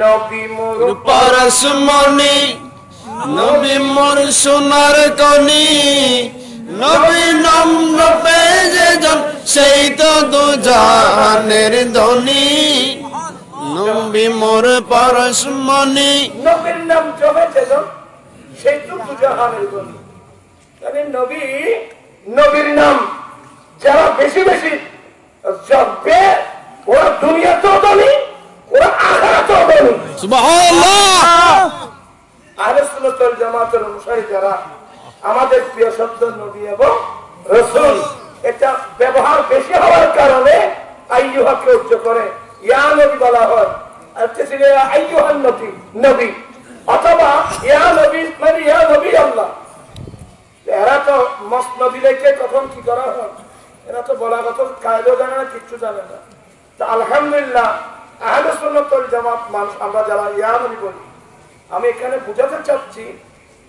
নবী মোর পরশমণি নবী মোর সোনার কনি নবী নাম রূপে যে জন সেই তো দুজাহানের ধনী নবী মোর পরশমণি নবীর নাম জপে যেজন সেই তো দুজাহানের ধনী মানে নবীর নাম যারা বেশি বেশি জপে ওরা দুনিয়াতেও ধনী ওরা আখিরাতেও ধনী সুবহানাল্লাহ আহলে সুন্নাত ওয়াল জামাতের অনুসারী যারা আমাদের প্রিয় শব্দ নবী এবং রাসূল এটা ব্যবহার বেশি হওয়ার কারণে আইয়ুহাকে উচ্চ করে ইয়া নবী বলা হয় আর কিছু আইয়ুহান নবী অথবা ইয়া নবী মানে ইয়া নবী আল্লাহ। এরা তো মসনদ লেখে কখন কি করা হয়, এরা তো বলা কথা কায়দা জানে না, কিচ্ছু জানে না। তো আলহামদুলিল্লাহ আহলে সুন্নাত ওয়াল জামাত মানুষ আমরা যারা ইয়া নবী বলি, আমি এখানে বুঝাতে চাচ্ছি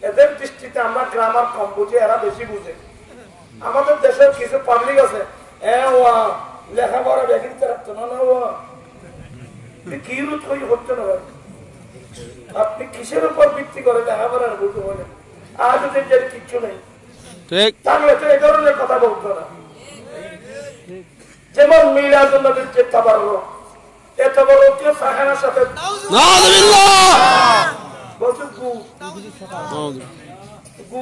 এদের দৃষ্টিতে আমরা গ্রামার কম বুঝি, এরা বেশি বুঝে। আমাদের দেশের কিছু পাবলিক আছে লেখাপড়া বেগিনতে রাখতো না, কি রুত হচ্ছে না ভাই, আপনি কিসের উপর ভিত্তি করে লেখাপড়ার বুঝতে বলেন? আজ ওদের কিচ্ছু নেই, তাহলে তো এই ধরনের কথা বলতো না। যেমন মিলাদুন নবীর যে তাবাররুক, এই তাবাররুককে সাহানার সাথে বলছে গু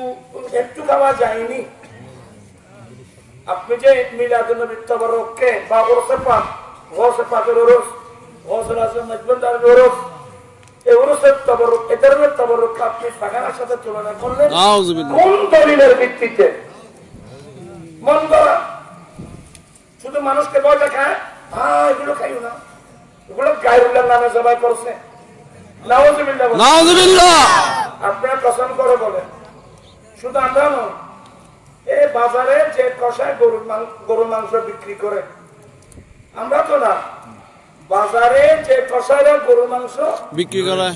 একটু খাওয়া যায়নি। আপনি যে মিলাদুন নবীর তাবাররুককে বা ওরসে পাক, ওরসে পাকের ওরস, ওরসের আজম মজবুরদার ওরস, এই ওরসের তাবাররুক, এই ধরনের তাবাররুক আপনি সাহানার সাথে তুলনা করলেন কোন দলিলের ভিত্তিতে? মন করা শুধু মানুষকে ভয় দেখায়, এগুলো খাইও না, এগুলো গায়রুল্লাহর নামে জবাই করছে। নাউযুবিল্লাহ। আপনারা কসম করে বলেন, শুধু আমরা নয়, এই বাজারে যে কষায় গরুর মাংস বিক্রি করে, আমরা তো না, বাজারে যে কষায়রা গরুর মাংস বিক্রি করে,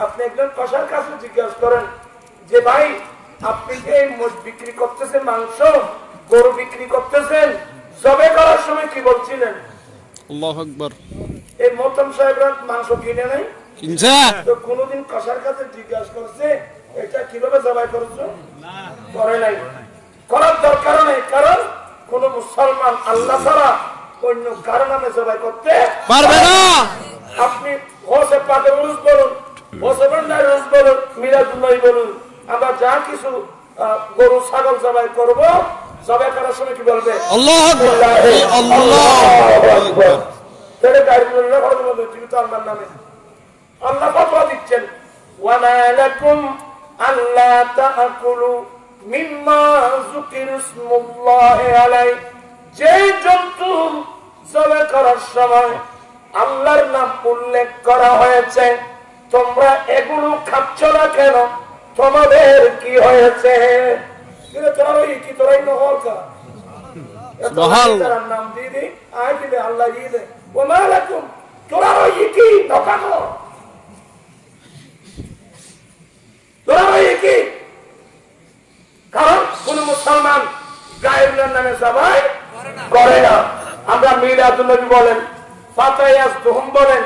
আপনি একজন কষার কাছে জিজ্ঞাসা করেন যে ভাই আপনি যে বিক্রি করতেছেন মাংস, গরু বিক্রি করতেছেন, জবে করার সময় কি বলছিলেন? আল্লাহু আকবার। এই মোহতাম সাহেবরা মাংস কিনে নাই, কিনছে তো কোনদিন কষার কাছে জিজ্ঞাসা করছে এটা কিভাবে জবাই করছো? করে নাই, করার দরকার নেই, কারণ কোন মুসলমান আল্লাহ ছাড়া অন্য কারো নামে জবাই করতে পারবে না। আপনি হোসে পাকের রুজ বলুন, হোসে ভান্ডারের রুজ বলুন, মিলাদুল্লাহ বলুন, আমরা যা কিছু গরু ছাগল জবাই করব, জবাই করার সময় কি বলবে? আল্লাহু আকবার, আল্লাহু আকবার। তাহলে গায়রুল্লাহ বলবে তুমি তো আল্লাহর নামে। আল্লাহ ফতোয়া দিচ্ছেন, ওয়া মা লাকুম আল্লা তাকুলু মিম্মা যুকিরা ইসমুল্লাহি আলাইহি, যে জন্তু জবাই করার সময় আল্লাহর নাম উল্লেখ করা হয়েছে, তোমরা এগুলো খাচ্ছ না কেন? তোমাদের কি হয়েছে? নাম দিয়ে দিই, আয় দিলে আল্লাহ দিয়ে দেয়, ও মা লাকুম, তোরা কি ঢোকানো, তোরা কি? কারণ কোন মুসলমান গায়রুল্লাহর নামে জবাই করে না। আমরা মিলাদুন নবী বলেন, ফাতায়াস দুহুম বলেন,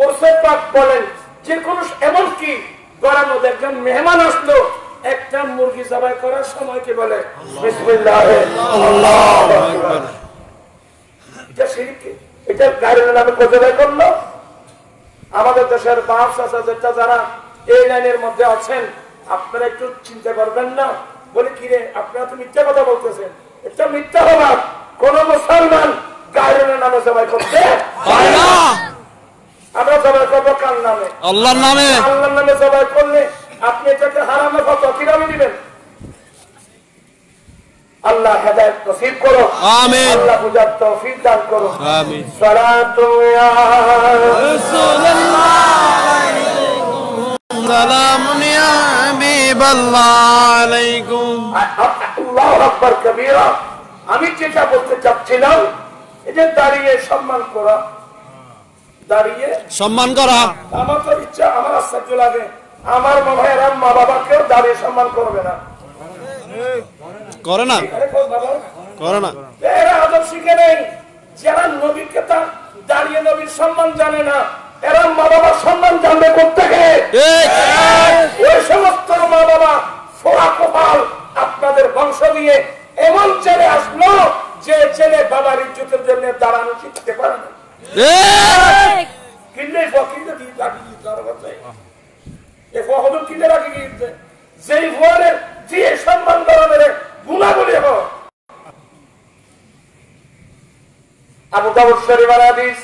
ওরসে পাক বলেন, যে কোন এমনকি ঘরের মধ্যে একজন মেহমান আসলো, একটা মুরগি জবাই করার সময় কি বলে? বিসমিল্লাহ, আল্লাহু আকবার। এটা শিরক, এটা গায়রুল্লাহর নামে জবাই করলো। আমাদের দেশের বাপ চাচা যেটা যারা এই লাইনের মধ্যে আছেন, আপনারা একটু চিন্তা করবেন না? বলে কিরে আপনারা তো মিথ্যা কথা বলতেছেন, এটা মিথ্যা হবা। কোন মুসলমান গায়রুল্লাহর নামে জবাই করতে পারে না। আমরা জবাই করবো কার নামে? আল্লাহর নামে। আল্লাহর নামে জবাই করলে আপনি এটাকে হারামে ফতোয়া কিভাবে দিবেন? আল্লাহ হেদায়েত নসিব করো, আমিন। আল্লাহ বুঝার তৌফিক দান করো, আমিন। সালাতু ইয়া রাসূলুল্লাহ আলাইকুম, সালামুন ইয়া হাবিবাল্লাহ আলাইকুম। আল্লাহু আকবার কবীরা। আমি যেটা বলতে চাচ্ছিলাম, এই যে দাঁড়িয়ে সম্মান করা, দাঁড়িয়ে সম্মান করা, আমার তো ইচ্ছা, আমার আশ্চর্য লাগে, আমার মনে হয় এরা মা বাবাকেও দাঁড়িয়ে সম্মান করবে না, করে না, করে না। এরা আদব শিখে নেই, যারা নবীকে তার দাঁড়িয়ে নবীর সম্মান জানে না, এরা মা বাবার সম্মান জানবে কোত্থেকে? ওই সমস্ত মা বাবা ফোড়া কপাল আপনাদের বংশ দিয়ে এমন ছেলে আসলো যে ছেলে বাবার ইজ্জতের জন্য দাঁড়ানো শিখতে পারে না, কিনলে ফকিরে দিয়ে দাঁড়িয়ে কিনে রাখি গিয়েছে, যেই ফোয়ারের দিয়ে সম্মান করা মেরে গুণাগুলি হোক। আবু দাউদ শরীফের হাদিস,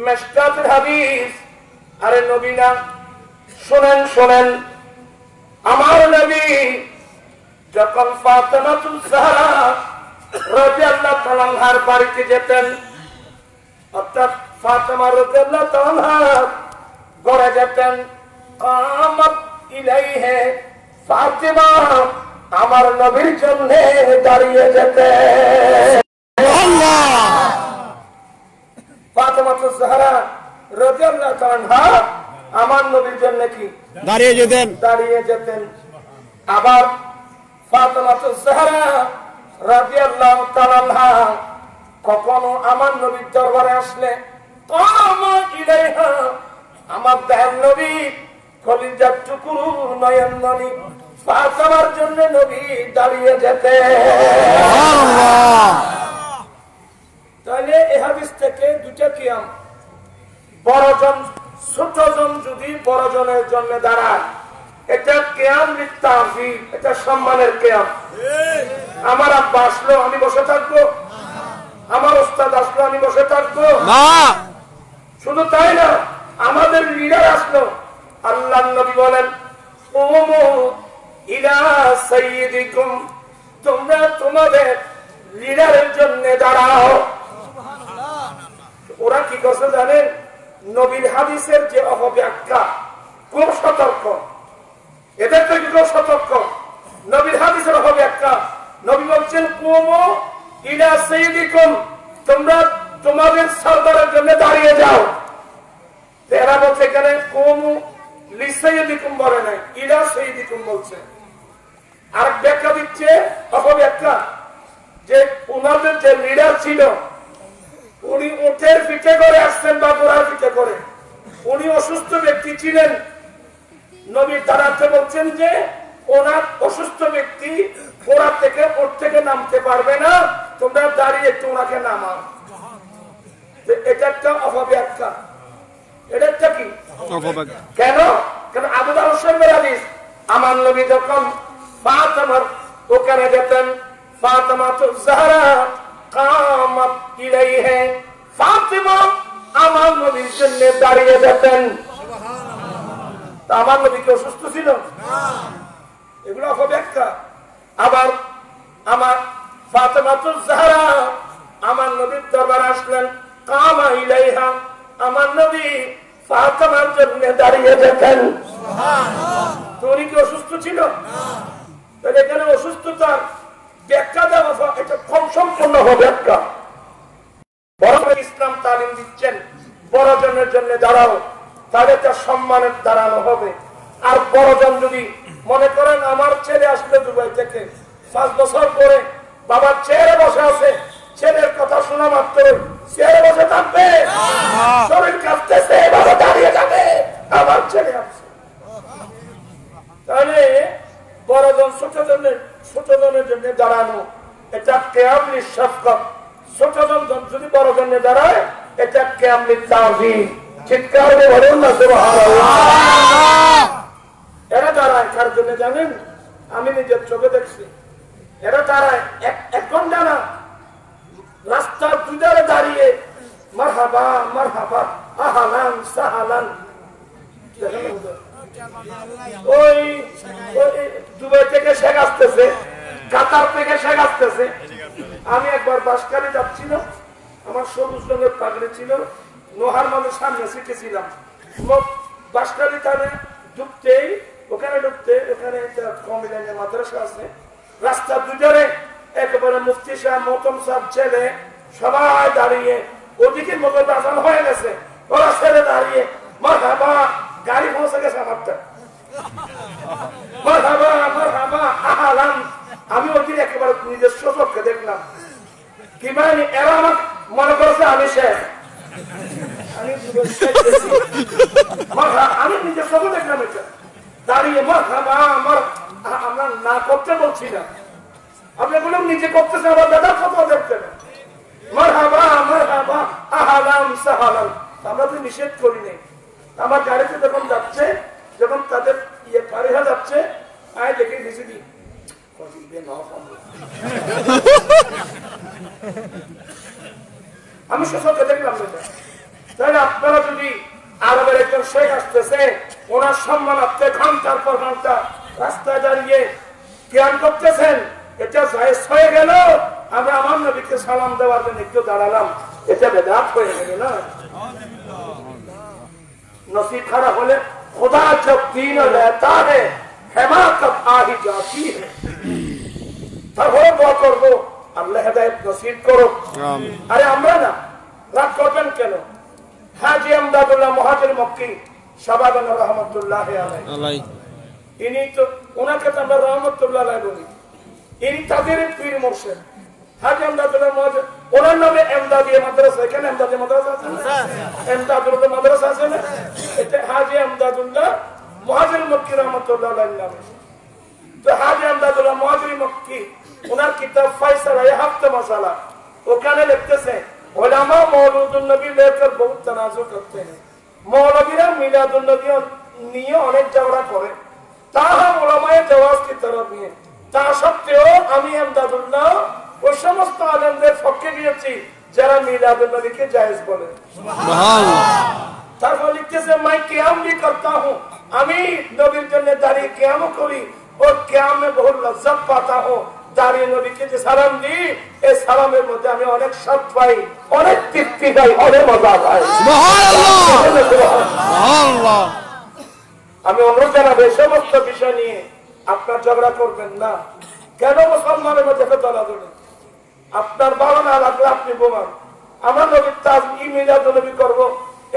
মিশকাতের হাদিস। আরে নবী না, শুনেন শুনেন, আমার নবী যখন ফাতেমাতুল জাহরা রাদিয়াল্লাহু তাআলা আনহার বাড়িতে যেতেন, অর্থাৎ ফাতেমা রাদিয়াল্লাহু তাআলা ঘরে যেতেন, কামাত ইলাইহি ফাতিমা আমার নবীর জন্য দাঁড়িয়ে যেতে ফাতিমা জাহরা রাদিয়াল্লাহু তাআলা আমার নবীর জন্য কি দাঁড়িয়ে যেতেন আবার ফাতিমা জাহরা রাদিয়াল্লাহু তাআলা কখনো আমার নবীর দরবারে আসলে কামাত ইলাইহা আমার দয়াল নবী কলিজার টুকরো নয়ন মনি ফাতিমার জন্য নবী দাঁড়িয়ে যেতে তাহলে এই হাদিস থেকে দুটো কিয়াম বড়জন ছোটজন যদি বড়জনের জন্য দাঁড়ায় এটা কিয়াম লিতাযীম এটা সম্মানের কিয়াম আমার আব্বা আসলো আমি বসে থাকবো আমার ওস্তাদ আসলো আমি বসে থাকবো না শুধু তাই না আমাদের লিডার আসলো আল্লাহর নবী বলেন কুমু ইলা সাইয়্যিদিকুম তোমরা তোমাদের লিডারের জন্য দাঁড়াও ওরা কি করছে জানেন নবীর হাদিসের যে অপব্যাখ্যা খুব সতর্ক এদের থেকে খুব সতর্ক নবীর হাদিসের অপব্যাখ্যা নবী বলছেন কুমু ইলা সাইয়্যিদিকুম তোমরা তোমাদের সরদারের জন্য দাঁড়িয়ে যাও এরা বলছে এখানে কুমু লিসাইয়্যিদিকুম বলে নাই ইলা সাইয়্যিদিকুম বলছে আর ব্যাখ্যা দিচ্ছে অপব্যাখ্যা যে ওনাদের যে লিডার ছিল উনি উটের পিঠে করে আসছেন বা ঘোড়ার পিঠে করে উনি অসুস্থ ব্যক্তি ছিলেন নবীর দাঁড়াতে বলছেন যে ওনার অসুস্থ ব্যক্তি ঘোড়া থেকে ওট থেকে নামতে পারবে না তোমরা দাঁড়িয়ে একটু ওনাকে নামাও এটা একটা অপব্যাখ্যা এটা একটা কি কেন কেন আবু দাউদ শরীফের হাদিস আমার নবী যখন ফাতিমার ওখানে যেতেন ফাতিমা জাহরা কামাত ইলাইহি ফাতিমা আমার নবীর জন্য দাঁড়িয়ে যেতেন আমার নবী কি অসুস্থ ছিল না এগুলো অপব্যাখ্যা আবার আমার ফাতিমা জাহরা আমার নবীর দরবারে আসলেন কামা ইলাইহা আমার নবী ফাতিমার জন্য দাঁড়িয়ে যেতেন তো উনি কি অসুস্থ ছিল তাহলে এখানে অসুস্থতার ব্যাখ্যা দেওয়া এটা কম সম্পূর্ণ ব্যাখ্যা বড় ইসলাম তালিম দিচ্ছেন বড়জনের জন্য দাঁড়াও তাহলে এটা সম্মানের দাঁড়ানো হবে আর বড়জন যদি মনে করেন আমার ছেলে আসলে দুবাই থেকে 5 বছর পরে বাবার চেয়ারে বসে আছে ছেলের কথা শোনা মাত্র চেয়ারে বসে থাকবে শরীর কাঁপতেছে বাবা দাঁড়িয়ে যাবে আমার ছেলে আসছে তাহলে বড়জন ছোটজনের জন্য দাঁড়ানো এটা কিয়াম লিশফকাত ছোটজন যদি বড়জনে দাঁড়ায় এটা কিয়াম লিতাযীম চিৎকার দিয়ে বলুন না সুবহানাল্লাহ এরা দাঁড়ায় কার জন্য জানেন আমি নিজের চোখে দেখছি এরা দাঁড়ায় এক ঘন্টা না রাস্তার দুধারে দাঁড়িয়ে মারহাবা মারহাবা আহলান সাহলান ওই দুবাই থেকে শেখ আসতেছে কাতার থেকে শেখ আসতেছে আমি একবার বাসকালে যাচ্ছিল আমার সবুজ রঙের পাগড়ি ছিল নোহার মানুষ সামনে শিখেছিলাম বাসকালি টানে ঢুকতেই ওখানে একটা কমিলাইনের মাদ্রাসা আছে রাস্তার দুধারে একেবারে মুফতি সাহেব মতম সাহেব ছেলে সবাই দাঁড়িয়ে ওদিকে মগজ আসান হয়ে গেছে ওরা ছেলে দাঁড়িয়ে মারহাবা গাড়ি পৌঁছে গেছে আমারটা মারহাবা মারহাবা আহলান আমি ওদিকে একেবারে নিজস্ব চোখে দেখলাম কি মানে এরা আমার মনে করেছে আমি শেখ আমি নিজের চোখে দেখলাম এটা দাঁড়িয়ে মারহাবা আমার আমরা না করতে বলছি না আপনি বলুন নিজে করতেছেন আমার দাদার ফটো দেখতেন মারহাবা মারহাবা আহলান সাহলান আমরা তো নিষেধ করি নাই আমার গাড়িতে যখন যাচ্ছে যখন তাদের পারে যাচ্ছে আয় দেখে দিয়েছি দি আমি সচকে দেখলাম তাহলে আপনারা যদি আরবের একজন শেখ আসতেছে ওনার সম্মানার্থে ঘন্টার পর ঘন্টা রাস্তায় দাঁড়িয়ে জ্ঞান করতেছেন এটা জায়েজ হয়ে গেল আমরা আমার নবীকে সালাম দেওয়ার জন্য একটু দাঁড়ালাম এটা বেদাত হয়ে গেল না নসিব খারাপ হলে खुदा जब दीन लेता है हिमाकत आ ही जाती है। তারপরে দোয়া করবো আল্লাহ হেদায়েত নসিব করো। আরে আমরা না রাগ করবেন কেন? হাজী আমদাদুল্লাহ মুহাজির মক্কি শাবাবান রহমাতুল্লাহ আলাইহি, ইনি তো ওনাকে তো আমরা রহমাতুল্লাহ আলাইহি বলি, ইনি তাদের পীর মুর্শিদ হাজী আমদাদুল্লাহ মুহাজির। ওনার নামে এমদাদিয়া মাদ্রাসা, এখানে এমদাদিয়া মাদ্রাসা আছে না? এমদাদুল্লাহ মাদ্রাসা আছে না? এটা হাজী আমদাদুল্লাহ মুহাজির মক্কি রহমাতুল্লাহ আলাইহির নামে। তো হাজী আমদাদুল্লাহ মুহাজির মক্কি ওনার কিতাব ফায়সালা হাফতে মাসালা, ওখানে লিখতেছে उलमा मौलूदुन नबी लेकर बहुत तनाजुर करते हैं। मौलवीरा मिलादुन नबी নিয়ে অনেক ঝগড়া করে, তাহা উলামায়ে জাওয়াজ কি तरफ নিয়ে। তা সত্ত্বেও আমি আমদাদুল্লাহ ওই সমস্ত আলেমদের পক্ষে গিয়েছি যারা মিলাদুন নবীকে জায়েজ বলে। সুবহানাল্লাহ। তারপর লিখতেছে मैं कियाम भी करता हूं, আমি নবীর জন্য দাঁড়িয়ে কিয়াম করি और कियाम में बहुत लज्जत पाता हूं। দাঁড়িয়ে নবীকে যে সালাম দিই, এই সালামের মধ্যে আমি অনেক স্বাদ পাই, অনেক তৃপ্তি পাই, অনেক মজা পাই। সুবহানাল্লাহ। আমি অনুরোধ জানাবো এই সমস্ত বিষয় নিয়ে আপনার ঝগড়া করবেন না। কেন মুসলমানের মধ্যে দলাদলি? আপনার ভালো না লাগলে আপনি বোমান। আমরা নবীর তাজ মিলাদ নবী করবো,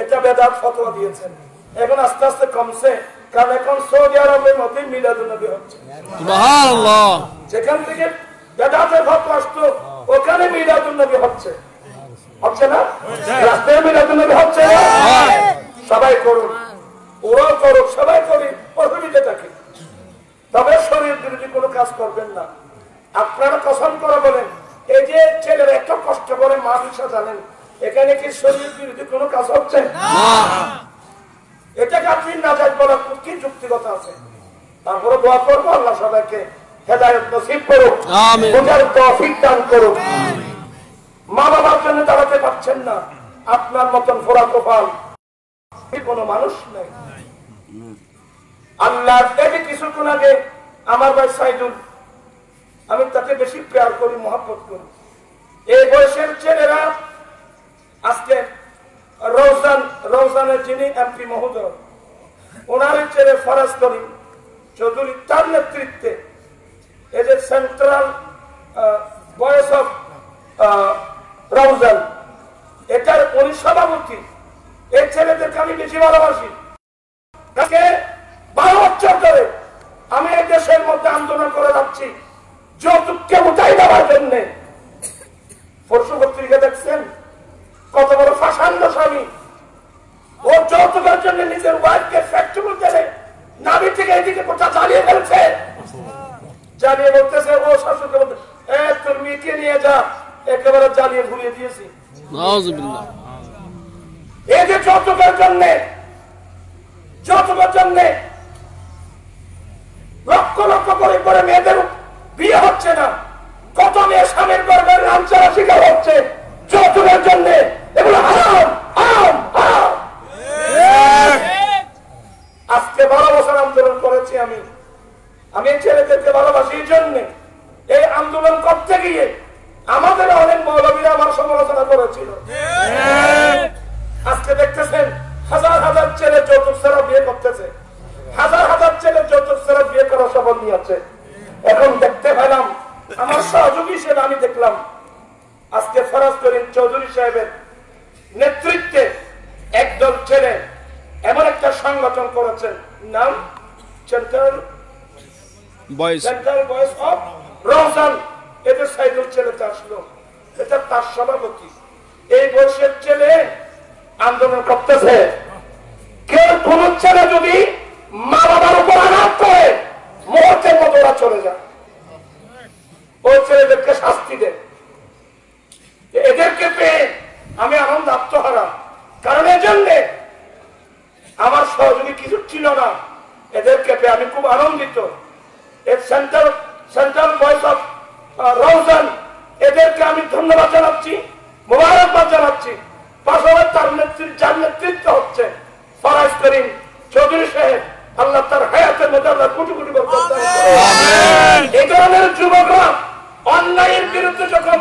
এটা বেদাত ফতোয়া দিয়েছেন। এখন আস্তে আস্তে কমছে, কারণ এখন সৌদি আরবের মধ্যে মিলাদ নবী হচ্ছে। সুবহানাল্লাহ। যেখান থেকে বেদাতের ফতোয়া আসতো ওখানে মিলাদ নবী হচ্ছে, হচ্ছে না? রাস্তায় মিলাদ নবী হচ্ছে না? সবাই করুন, ওরাও করুক, সবাই করি, অসুবিধা থাকে। তবে শরীর বিরোধী কোনো কাজ করবেন না। আপনারা কসম করে বলেন, এই যে ছেলেরা এত কষ্ট করে মাদ্রাসা জানেন, এখানে কি শরীর বিরোধী কোনো কাজ হচ্ছে? এটাকে আপনি না যাই বলার কি যুক্তিগত আছে? তারপরে দোয়া করবো আল্লাহ সবাইকে হেদায়েত নসিব করুক, বোঝার তৌফিক দান করুক। মা বাবার জন্য দাঁড়াতে পারছেন না, আপনার মতন ফোরা কপাল কোন মানুষ নেই। আল্লাহ দেখে কিছুক্ষণ আগে আমার ভাই সাইদুল, আমি তাকে বেশি প্যার করি, মহব্বত করি। এই বয়সের ছেলেরা আজকে রওজানের যিনি এমপি মহোদয়, ওনার ছেলে ফরাজ করিম চৌধুরী, তার নেতৃত্বে এই যে সেন্ট্রাল ভয়েস অফ রওজান, এটার উনি সভাপতি। এই ছেলেদেরকে আমি বেশি ভালোবাসি। 12 বছর ধরে আমি এই দেশের মধ্যে আন্দোলন করে যাচ্ছি যৌতুককে উঠাই দেওয়ার জন্য। পরশু পত্রিকা দেখছেন কত বড় ফাঁসান্ড স্বামী, ও যৌতুকের জন্য নিজের ওয়াইফকে ফ্যাক্টরি দেবে, নাভি থেকে এদিকে কোথা জ্বালিয়ে ফেলছে, জ্বালিয়ে বলতেছে ও শাশুড়কে বলতে তোর মেয়েকে নিয়ে যা, একেবারে জ্বালিয়ে ঘুরিয়ে দিয়েছি। এই যে যৌতুকের জন্য লক্ষ লক্ষ করে মেয়েদের বিয়ে হচ্ছে না, কত মেয়ে স্বামীর গর্ভের লাঞ্ছনার শিকার হচ্ছে যৌতুকের জন্য। এগুলো হারাম, হারাম, হারাম। আজকে 12 বছর আন্দোলন করেছি আমি ছেলেদেরকে ভালোবাসি। এই জন্য এই আন্দোলন করতে গিয়ে আমাদের অনেক মৌলবীরা আমার সমালোচনা করেছিল। আজকে দেখতেছেন হাজার হাজার ছেলে যৌতুক ছাড়া বিয়ে করতেছে, হাজার হাজার ছেলে যৌতুক ছাড়া বিয়ে করার শপথ নিয়েছে। এখন দেখতে পেলাম, আমার সহযোগী হিসেবে আমি দেখলাম আজকে ফরাজ করিম চৌধুরী সাহেবের নেতৃত্বে একদল ছেলে এমন একটা সংগঠন করেছেন, নাম সেন্ট্রাল ভয়েস অফ রওজান। এদের সাইদুল ছেলেতে আসলো, এটা তার সভাপতি। এই বয়সের ছেলে আন্দোলন করতেছে। কেউ কোন ছেলে যদি মা বাবার উপর আঘাত করে মুহূর্তের মতো ওরা চলে যায়, ওই ছেলেদেরকে শাস্তি দেয়। এদেরকে পেয়ে আমি আনন্দ আত্মহারা, কারণ এই জন্যে আমার সহযোগী কিছু ছিল না। এদেরকে পেয়ে আমি খুব আনন্দিত। এই সেন্ট্রাল ভয়েস অফ রওজান, এদেরকে আমি ধন্যবাদ জানাচ্ছি, মোবারকবাদ জানাচ্ছি। পাশাপাশি তার যার নেতৃত্ব হচ্ছে ফরাজ করিম চৌধুরী সাহেব, আল্লাহ তার হায়াতের মধ্যে আল্লাহ কোটি কোটি বরকত দান করুন। এই ধরনের যুবকরা অন্যায়ের বিরুদ্ধে যখন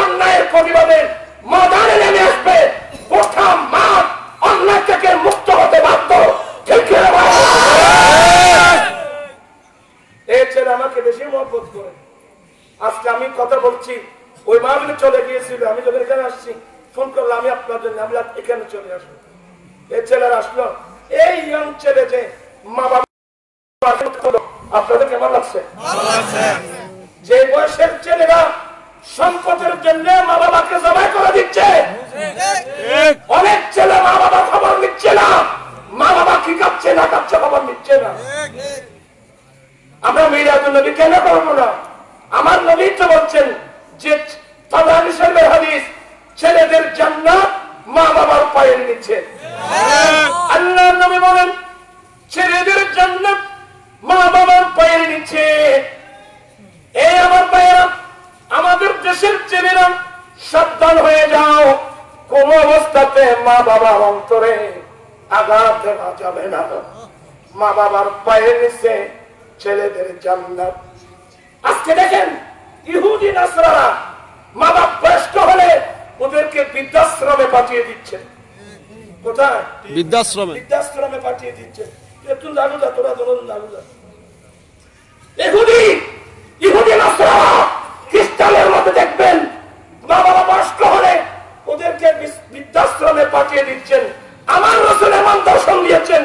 অন্যায়ের প্রতিবাদে ময়দানে নেমে আসবে, প্রথম মাঠ অন্যায় থেকে মুক্ত হতে বাধ্য। ঠিক বলছি ওই মাহফিলে চলে গিয়েছিল, আমি যখন এখানে আসছি ফোন করলাম আমি আপনার জন্য, আমি এখানে চলে আসবো। এই ছেলেরা আসলো, এই ইয়ং ছেলে যে মা বাবা আপনাদের কেমন লাগছে? যে বয়সের ছেলেরা সম্পদের জন্য মা বাবাকে জবাই করে দিচ্ছে, অনেক ছেলে মা বাবা খবর নিচ্ছে না, মা বাবা কি খাচ্ছে না খাচ্ছে খবর নিচ্ছে না। আমরা মিলাদুন নবী কেন করবো না? আমার নবী তো বলছেন যে তাবরানী শরীফের হাদিস, ছেলেদের জান্নাত মা বাবার পায়ের নিচে। আল্লাহ নবী বলেন ছেলেদের জান্নাত মা বাবার পায়ের নিচে। এই আমার পায়েরা, আমাদের দেশের ছেলেরা সাবধান হয়ে যাও, কোন অবস্থাতে মা বাবার অন্তরে আঘাত দেওয়া যাবে না। মা বাবার পায়ের নিচে ছেলেদের জান্নাত। আজকে দেখেন ইহুদি নাসরারা মা বাপ বয়স্ক হলে ওদেরকে বৃদ্ধাশ্রমে পাঠিয়ে দিচ্ছে। কোথায়? বৃদ্ধাশ্রমে। বৃদ্ধাশ্রমে পাঠিয়ে দিচ্ছে। একটু জানু যা, তোরা তোরা জানু যা। ইহুদি নাসরারা খ্রিস্টানের মধ্যে দেখবেন মা বাবা বয়স্ক হলে ওদেরকে বৃদ্ধাশ্রমে পাঠিয়ে দিচ্ছেন। আমার রাসূল এমন দর্শন দিয়েছেন,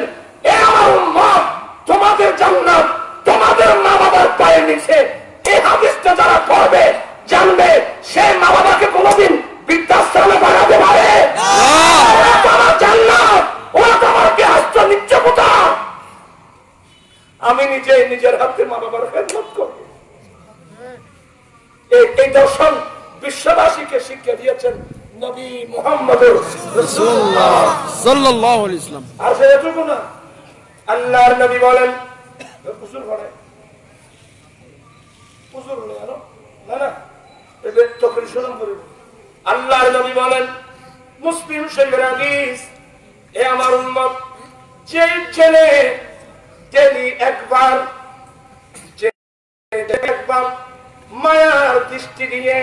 এ আমার উম্মত, তোমাদের জান্নাত তোমাদের মা বাবার পায়ের নিচে। এই হাদিসটা যারা পড়বে জানবে সে মা বাবাকে কোনোদিন বৃদ্ধাশ্রমে পাঠাতে পারে ওরা তোমার জান্নাত, ওরা তোমার গৃহস্থ নিত্যপতা। আমি নিজে নিজের হাতে মা বাবার খেদমত করব। এই দর্শন বিশ্ববাসীকে শিক্ষা দিয়েছেন নবী মুহাম্মদ রাসূলুল্লাহ সাল্লাল্লাহু আলাইহি ওয়াসাল্লাম। আর সেটুকু না, আল্লাহর নবী বলেন হুজুর পড়ে হুজুর না না এটা তো কৃষ্ণ করে। আল্লাহর নবী বলেন মুসলিম শরীফের হাদিস, এ আমার উম্মত, যে ছেলে যদি একবার মায়ার দৃষ্টি দিয়ে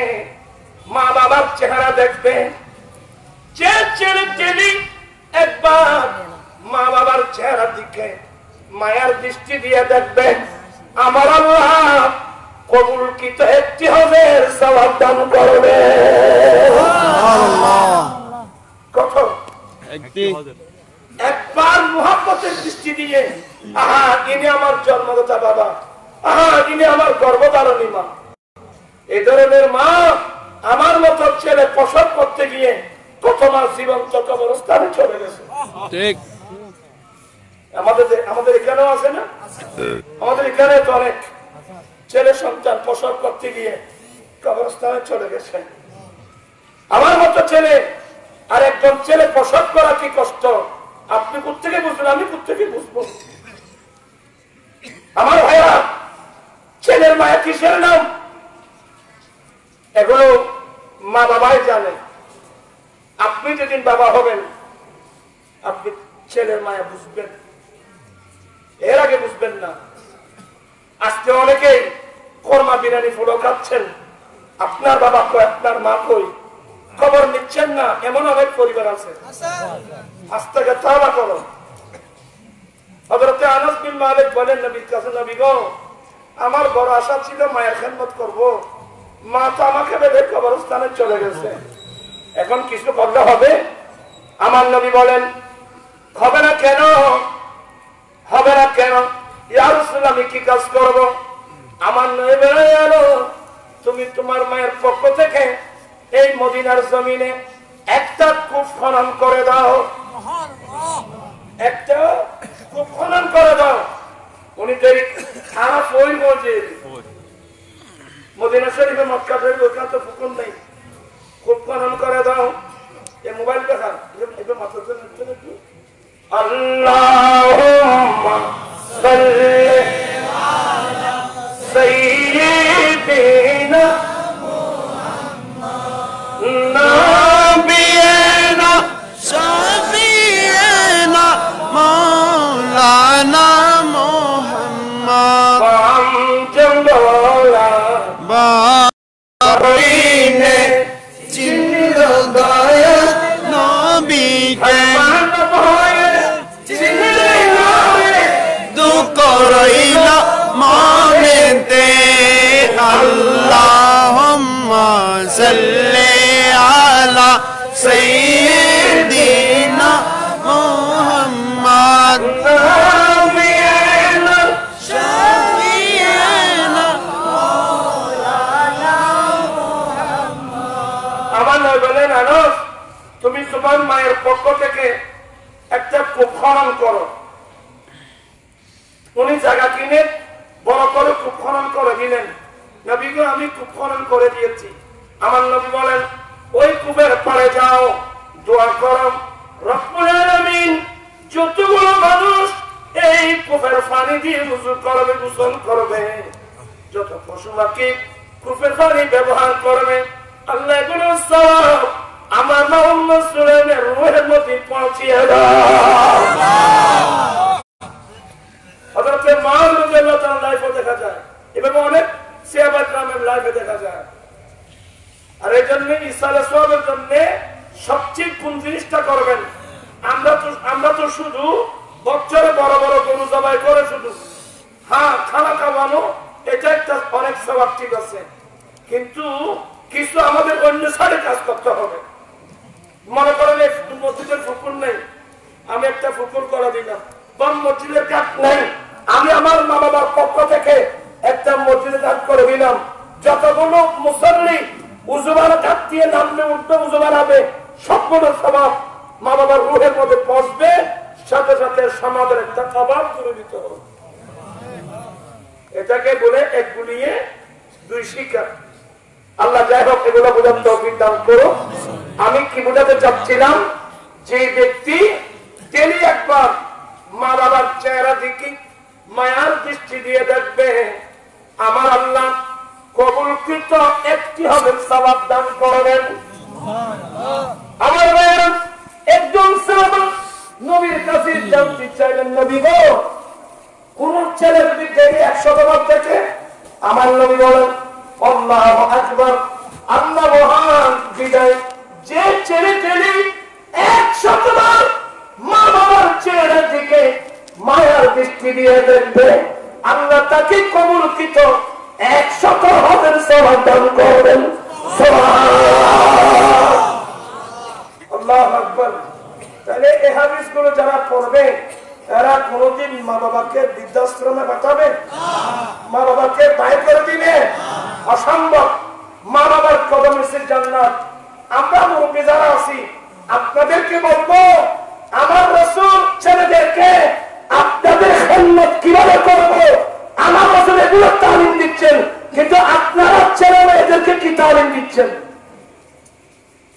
মা বাবার চেহারা দেখবে, যে ছেলে যদি একবার মা বাবার চেহারা দিকে মায়ার দৃষ্টি দিয়ে দেখবে, আমার আল্লাহ কবুলকৃত একটি হজের সওয়াব দান করবে। কত? একবার মুহাব্বতের দৃষ্টি দিয়ে, আহা ইনি আমার জন্মদাতা বাবা, আহা ইনি আমার গর্ভধারণী মা। এই ধরনের মা আমার মতো ছেলে প্রসব করতে গিয়ে কত মাস জীবন্ত কবরস্থানে চলে গেছে। ঠিক। আমাদের এখানেও আছে না? আমাদের এখানে তো অনেক ছেলে সন্তান প্রসব করতে গিয়ে কবরস্থানে চলে গেছে। আমার মতো ছেলে আর একজন ছেলে প্রসব করা কি কষ্ট, আপনি কোত্থেকে বুঝবেন, আমি কোত্থেকে বুঝবো? আমার ভাইয়া, ছেলের মায়া কিসের নাম এগুলো মা বাবাই জানে। আপনি যেদিন বাবা হবেন আপনি ছেলের মায়া বুঝবেন, এর আগে বুঝবেন না। আজকে অনেকেই কর্মা বিরিয়ানি ফুলো খাচ্ছেন, আপনার বাবা কই, আপনার মা কই, খবর নিচ্ছেন না। এমন অনেক পরিবার আছে। আজ থেকে তাওবা করো। হযরত আনাস বিন মালিক বলেন নবীর কাছে, নবী গো, আমার বড় আশা ছিল মায়ের খেদমত করব, মা তো আমাকে বেঁধে কবরস্থানে চলে গেছে, এখন কিছু করলে হবে? আমার নবী বলেন হবে না কেন? হবে না কেন? ইয়া রাসূলুল্লাহ আমি কি কাজ করব? আমার নবী বলেন তুমি তোমার মায়ের পক্ষ থেকে এই মদিনার জমিনে একটা কূপ খনন করে দাও, একটা কূপ খনন করে দাও। উনি দেরি খারাপ ওই মসজিদ মদিনা শরীফে মক্কা শরীফ ওখানে তো ফুকুন নেই, কূপ খনন করে দাও। এই মোবাইল দেখা এটা মাথা একটু আল্লাহুম্মা সাল্লি আলা সাইয়্যিদিনা نبينا شفيعنا مولانا محمد বারিনে চিনল দয়া নবীকে চিনল তোমার মায়ের পক্ষ থেকে একটা কূপ খনন করো। উনি জায়গা কিনে বড় করে কূপ খনন করে দিলেন। নবীকে আমি কূপ খনন করে দিয়েছি। আমার নবী বলেন ওই কূপের পাড়ে যাও, দোয়া করো, রব্বুল আলামিন যতগুলো মানুষ এই কূপের পানি দিয়ে ওযু করবে, গোসল করবে, যত পশু পাখি কূপের পানি ব্যবহার করবে, আল্লাহ এগুলো সব আমার মুহাম্মদ সুলাইমানের রূহের মধ্যে পৌঁছিয়ে দাও। হযরত মুআয রাদিয়াল্লাহু তাআলা লাইফে দেখা যায়, এভাবে অনেক সাহাবা کرامের লাইফে দেখা যায়। আর এই জন্য ইসালে সওয়াবের জন্য সবচেয়ে কোন জিনিসটা করবেন? আমরা তো শুধু বছরে বড় বড় গরু জবাই করে শুধু খানা খাওয়ানো, এটা একটা অনেক সওয়াব, ঠিক আছে, কিন্তু কিছু আমাদের অন্য সাইডে কাজ করতে হবে। মনে করেন মসজিদের পুকুর নেই, আমি একটা পুকুর করে দিলাম, বা মসজিদের কাঠ নেই, আমি আমার মা বাবার পক্ষ থেকে একটা মসজিদের কাঠ করে দিলাম। যতগুলো মুসল্লি উজুবানা কাঠ দিয়ে নামলে উঠবে, উজু বানাবে, সবগুলো স্বভাব মা বাবার রুহের মধ্যে পৌঁছবে, সাথে সাথে সমাজের একটা খাবার করে দিতে হবে। এটাকে বলে এক গুলিয়ে দুই শিকার। আল্লাহ যাই হোক এগুলো বোঝার তৌফিক দান করো। আমি কি বোঝাতে চাচ্ছিলাম, যে ব্যক্তি ডেলি একবার মা বাবার চেহারা দিকে মায়ার দৃষ্টি দিয়ে দেখবে, আমার আল্লাহ কবুলকৃত একটি হবে সওয়াব দান করবেন। আমার ভাইয়েরা, একজন সাহাবা নবীর কাছে জানতে চাইলেন, নবী গো, কোন ছেলে যদি ডেলি 100 বার দেখে? আমার নবী বলেন, আল্লাহু আকবার, আল্লাহ মহান বিদায়, যে ছেলে ডেলি 100 বার মা বাবার চেহারার দিকে মায়ার দৃষ্টি দিয়ে দেখবে, আল্লাহ তাকে কবুলকৃত 100 হজের সওয়াব দান করবেন। আল্লাহু আকবার। তাহলে এই হাদিসগুলো যারা পড়বে, এরা কোনদিন মা বাবাকে বৃদ্ধাশ্রমে পাঠাবে? মা বাবাকে বাইর করে দিবে? অসম্ভব। মা বাবার কদমে জান্নাত। আমরা মুরব্বি যারা আছি, আপনাদেরকে বলবো, আমার রাসূল ছেলেদেরকে আপনাদের খেদমত কিভাবে করবো, আমার রাসূল এগুলো তালিম দিচ্ছেন, কিন্তু আপনারা ছেলে মেয়েদেরকে কি তালিম দিচ্ছেন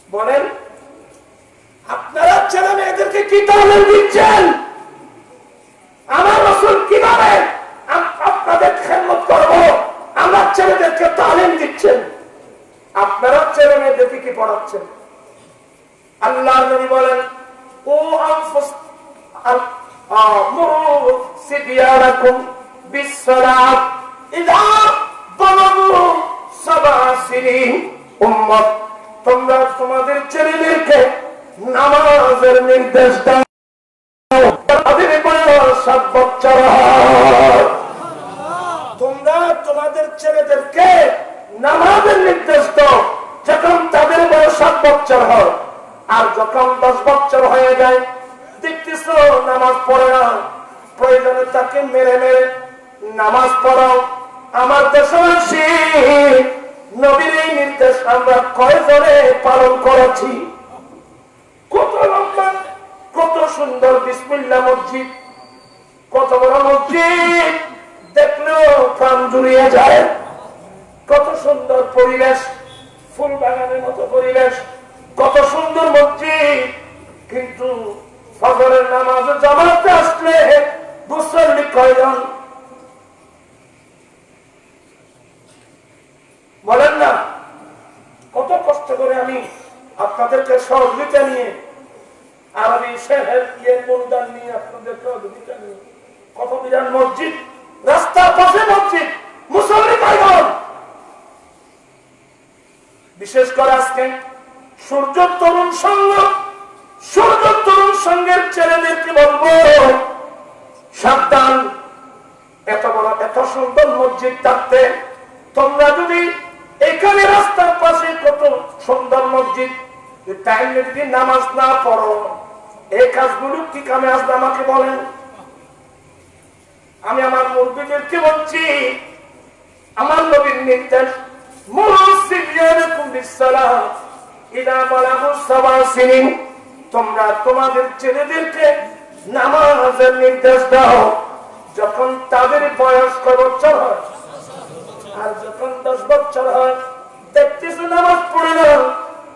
বলেন? আপনারা ছেলে মেয়েদেরকে কি তালিম দিচ্ছেন? আমার রাসূল কিভাবে আপনাদের খেদমত করবো, আমার ছেলেদেরকে তালিম দিচ্ছেন, আপনারা ছেলে মেয়েদেরকে কি পড়াচ্ছেন? আল্লাহর নবী বলেন, ও আনফুস আমরু সিবিয়ানাকুম বিসসালাত ইযা বালাগু 7 সিনিন। উম্মত, তোমরা তোমাদের ছেলেদেরকে নামাজের নির্দেশ দাও, তাদের বয়স 7 বছর হয়। তোমরা তোমাদের ছেলেদেরকে নামাজের নির্দেশ দাও যখন তাদের বয়স 7 বছর হয়। আর যখন 10 বছর হয়ে যায়, দেখতেছ নামাজ পড়ে না, প্রয়োজনে তাকে মেরে মেরে নামাজ পড়াও। আমার দেশবাসী, নবীর এই নির্দেশ আমরা কয়জনে পালন করেছি? কত লম্বা, কত সুন্দর বিসমিল্লাহ মসজিদ, কত বড় মসজিদ, দেখলেও প্রাণ জুড়িয়ে যায়। কত সুন্দর পরিবেশ, ফুল বাগানের মতো পরিবেশ, কত সুন্দর মসজিদ, কিন্তু ফজরের নামাজে জামাতে আসলে মুসল্লি কয়জন বলেন না? কত কষ্ট করে আমি আপনাদেরকে সহযোগিতা নিয়ে, আরবি শেহের অনুদান নিয়ে, আপনাদের সহযোগিতা নিয়ে, কত বিরাট মসজিদ, রাস্তার পাশে মসজিদ, মুসল্লি কয়জন? বিশেষ করে আজকে সূর্য তরুণ সঙ্গের ছেলেদেরকে বলবো, সাবধান। এত বড় এত সুন্দর মসজিদ থাকতে তোমরা যদি এখানে রাস্তার পাশে কত সুন্দর মসজিদ, টাইমে যদি নামাজ না পড়ো, এই কাজগুলো কি কামে আসবে আমাকে বলেন? আমি আমার মুরব্বিদেরকে বলছি, আমার নবীর নির্দেশ, তোমরা তোমাদের ছেলেদেরকে নামাজের নির্দেশ দাও যখন তাদের বয়স কত বছর হয়, আর যখন 10 বছর হয় দেখতেছো নামাজ পড়ে না,